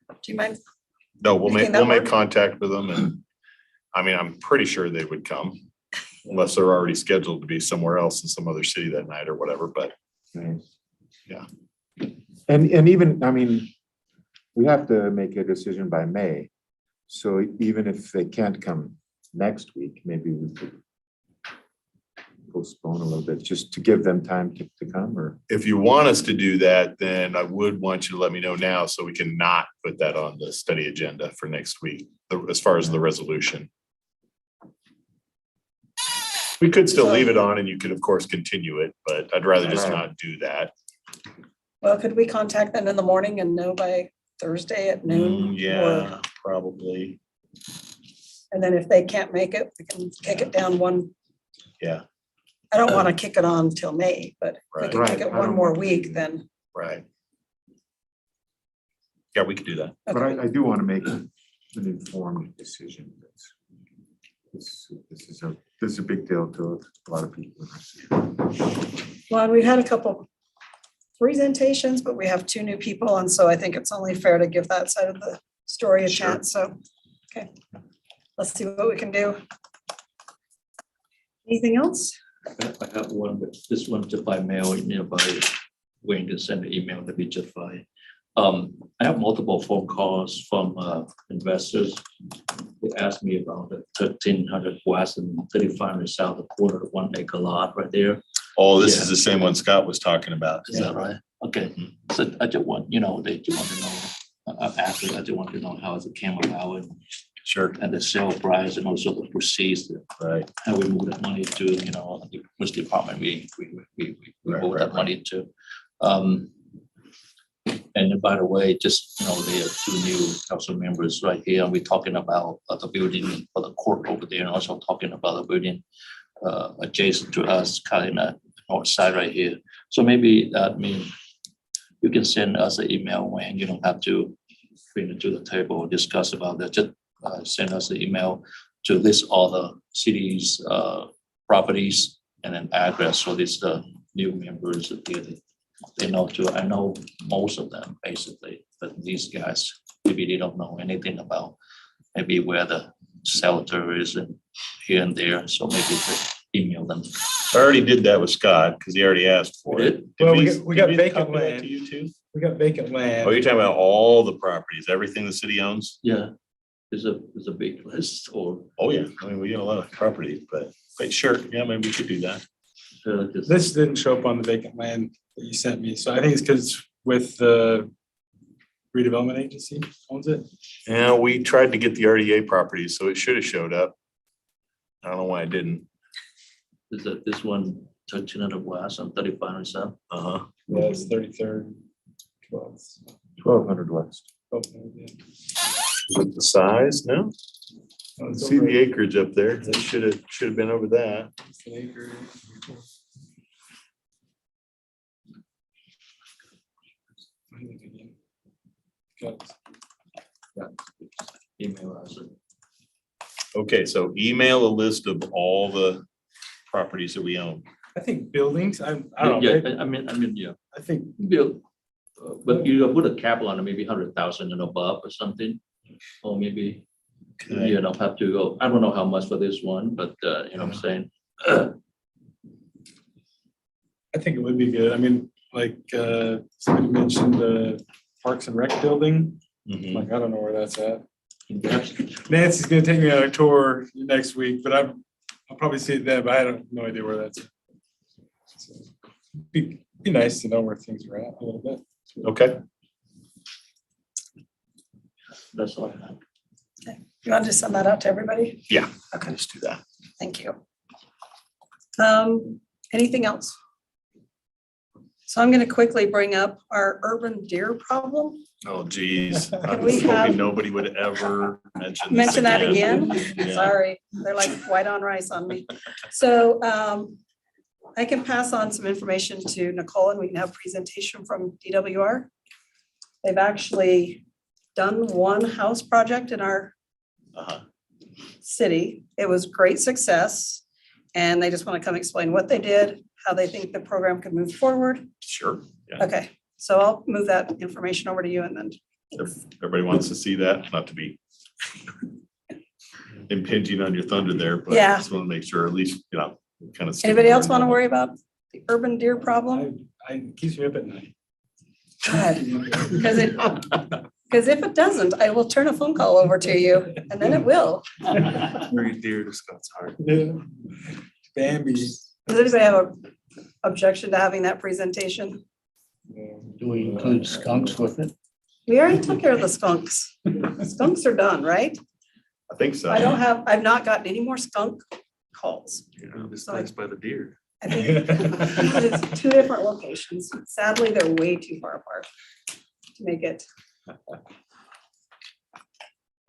Do you mind? No, we'll Making make, that we'll make work? contact with them, and I mean, I'm pretty sure they would come unless they're already scheduled to be somewhere else in some other city that night or whatever, but Right. Yeah. And even, I mean, we have to make a decision by May. So even if they can't come next week, maybe we could postpone a little bit, just to give them time to come, or? if you want us to do that, then I would want you to let me know now so we can not put that on the study agenda for next week, as far as the resolution. We could still leave it on and you could, of course, continue it, but I'd rather just not do that. Well, could we contact them in the morning and know by Thursday at noon? Yeah, probably. And then if they can't make it, we can kick it down one. Yeah. I don't want to kick it on till May, but if we Right. can kick it Right, I one don't- more week, then. Right. Yeah, we could do that. But I do want to make an informed decision. This is a big deal to a lot of people. Well, we've had a couple presentations, but we have 2 new people, and so I think it's only fair to give that side of the story a chance, so, okay. Let's see what we can do. Anything else? I have one, but this one just by mail, by waiting to send the email to be just fine. I have multiple phone calls from investors who asked me about the 1300 west and 3500 south, a quarter of 1 acre lot right there. Oh, this is the same one Scott was talking about. Is that right? Okay, so I just want, they just want to know, after, I just want to know how it came about. And Sure. And the sale price and also the proceeds, Right. and we move that money to, you know, which department we move that money to. And then, by the way, just, you know, there are 2 new council members right here, and we're talking about the building for the court over there, and also talking about the building adjacent to us, kind of north side right here. So maybe that means you can send us an email when you don't have to bring it to the table or discuss about that. Just send us an email to list all the city's properties and an address. So this new members here, they know too. I know most of them basically, but these guys, maybe they don't know anything about maybe where the shelter is and here and there. So maybe just email them. I already did that with Scott because he already asked for it. Well, Did we got did vacant copy that land. To you too? We got vacant land. Oh, you're talking about all the properties, everything the city owns? Yeah, it's a big list or. Oh, yeah. I mean, we got a lot of properties, but sure, yeah, maybe we could do that. This didn't show up on the vacant land that you sent me, so I think it's because with the redevelopment agency owns it. Yeah, we tried to get the RDA properties, so it should have showed up. I don't know why it didn't. Is that this one, 1300 West and 3500 South? Uh-huh. Yeah, it's 33rd, 12th. 1,200 west. Is it the size? No? See the acreage up there. That should have been over that. Email us. Okay, so email a list of all the properties that we own. I think buildings, I don't know. Yeah, maybe- I mean, yeah. I think Bill, but you put a cap on it, maybe 100,000 and above or something, or maybe you don't have to go. I don't know how much for this one, but you know what I'm saying. I think it would be good. I mean, like, somebody mentioned the Parks and Rec building. Mhm. Like, I don't know where that's at. Nancy's gonna take me on a tour next week, but I'll probably see it then, but I don't, no idea where that's at. So, Be nice to know where things are at a little bit. Okay. That's all I have. You want to just send that out to everybody? Yeah. Okay. Let's do that. Thank you. Anything else? So I'm going to quickly bring up our urban deer problem. Oh, geez. I Can we was have- hoping nobody would ever mention this Mention that again? Yeah. Sorry, they're like white on rice on me. So I can pass on some information to Nicole and we can have a presentation from DWR. They've actually done one house project in our Uh-huh. city. It was great success. And they just want to come explain what they did, how they think the program could move forward. Sure. Yeah. Okay, so I'll move that information over to you and then, If everybody wants to see that, not to be impinging on your thunder there, but I Yeah. just want to make sure at least, you know, kind of. anybody else want to worry about the urban deer problem? It keeps me up at night. Because if it doesn't, I will turn a phone call over to you and then it will. Very dear to Scott's heart. Yeah. Bambi. Does anybody have an objection to having that presentation? Do we include skunks with it? We already took care of the skunks. Skunks are done, right? I think so. I've not gotten any more skunk calls. You're displaced by the deer. I think it's 2 different locations. Sadly, they're way too far apart to make it.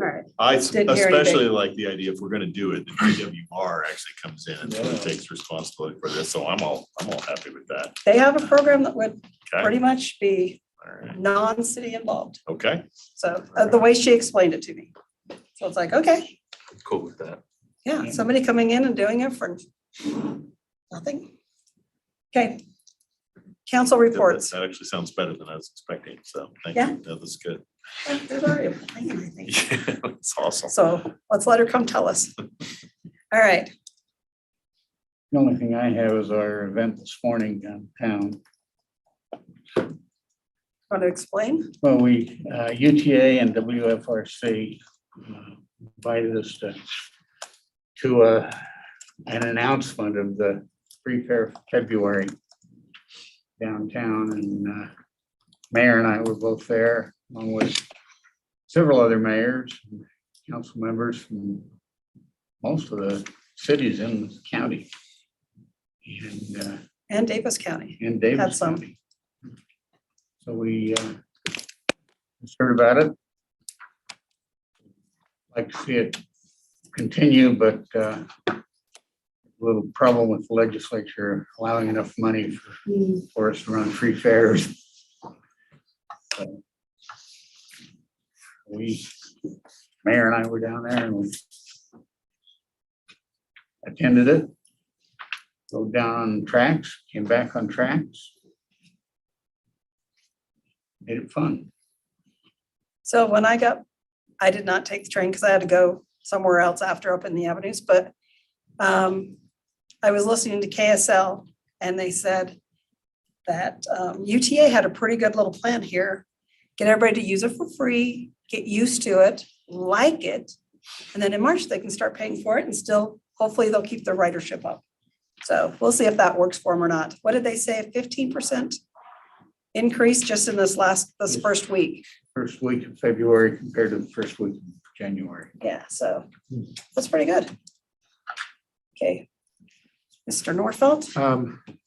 All right. I Didn't hear especially anything. like the idea if we're gonna do it, the DWR actually comes in and sort of takes responsibility for this, so I'm all happy with that. They have a program that would Okay. pretty much be All right. non-city involved. Okay, So the way she explained it to me. So it's like, okay, Cool with that. yeah, somebody coming in and doing it for nothing. Okay. Council reports. that actually sounds better than I was expecting, so thank Yeah. you, that was good. Yeah, there's already a plan, I think. Yeah, it's awesome. So let's let her come tell us. All right. The only thing I have is our event this morning downtown. Want to explain? Well, we, UTA and WFRC invited us to an announcement of the Free Fair February downtown, and Mayor and I were both there, along with several other mayors. council members from most of the cities in the county. And Davis County. And Had Davis some. County. So we heard about it. Like to see it continue, but a little problem with the legislature allowing enough money for us to run free fairs. So Mayor and I were down there and we attended it. Rode down on tracks, came back on tracks. Made it fun. So when I did not take the train because I had to go somewhere else after up in the avenues, but I was listening to KSL and they said that UTA had a pretty good little plan here. Get everybody to use it for free, get used to it, like it. And then in March, they can start paying for it and still, hopefully they'll keep their ridership up. So we'll see if that works for them or not. What did they say, 15% increase just in this first week? First week of February compared to the first week of January. Yeah, so that's pretty good. Okay. Mr. Norfelt?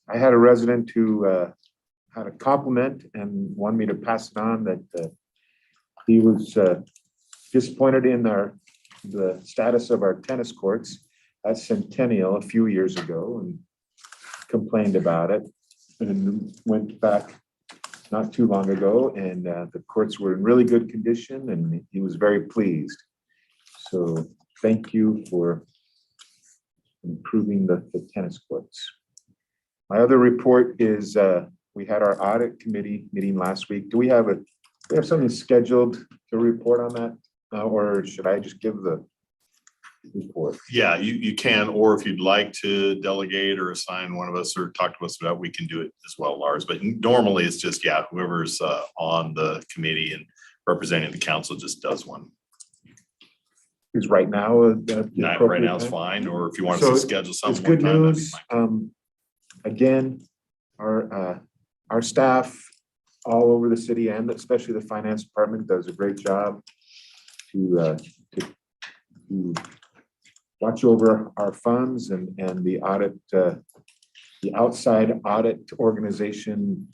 I had a resident who had a compliment and wanted me to pass it on that he was disappointed in the status of our tennis courts at Centennial a few years ago and complained about it and went back not too long ago and the courts were in really good condition and he was very pleased. So thank you for improving the tennis courts. My other report is we had our audit committee meeting last week. Do we have something scheduled to report on that? Or should I just give the report? Yeah, you can, or if you'd like to delegate or assign one of us or talk to us about, we can do it as well, Lars. But normally it's just, whoever's on the committee and representing the council just does one. Is right now Right now is fine, or if you want us to schedule It's something. good one time, that'd be news. fine. Again, our staff all over the city and especially the finance department does a great job to watch over our funds and the audit, the outside audit organization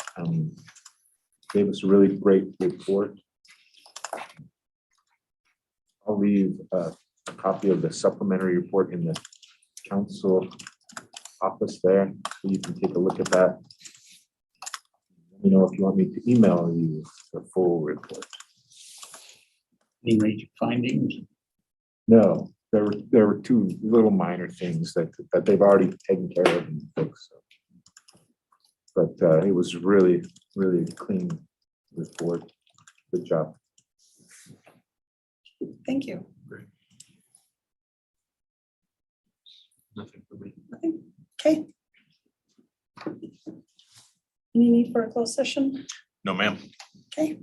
gave us a really great report. I'll leave a copy of the supplementary report in the council office there, so you can take a look at that. Let me know if you want me to email you the full report. Any major findings? No, there were two little minor things that they've already taken care of and fixed. So. But it was really, really clean report. Good job. Thank you. Nothing for me. Nothing. Okay. Any need for a closed session? No, ma'am. Okay.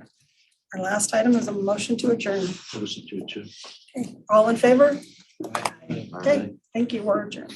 Our last item is a motion to adjourn. Motion to adjourn. Okay, all in favor? Bye. Okay, thank you, we're adjourned.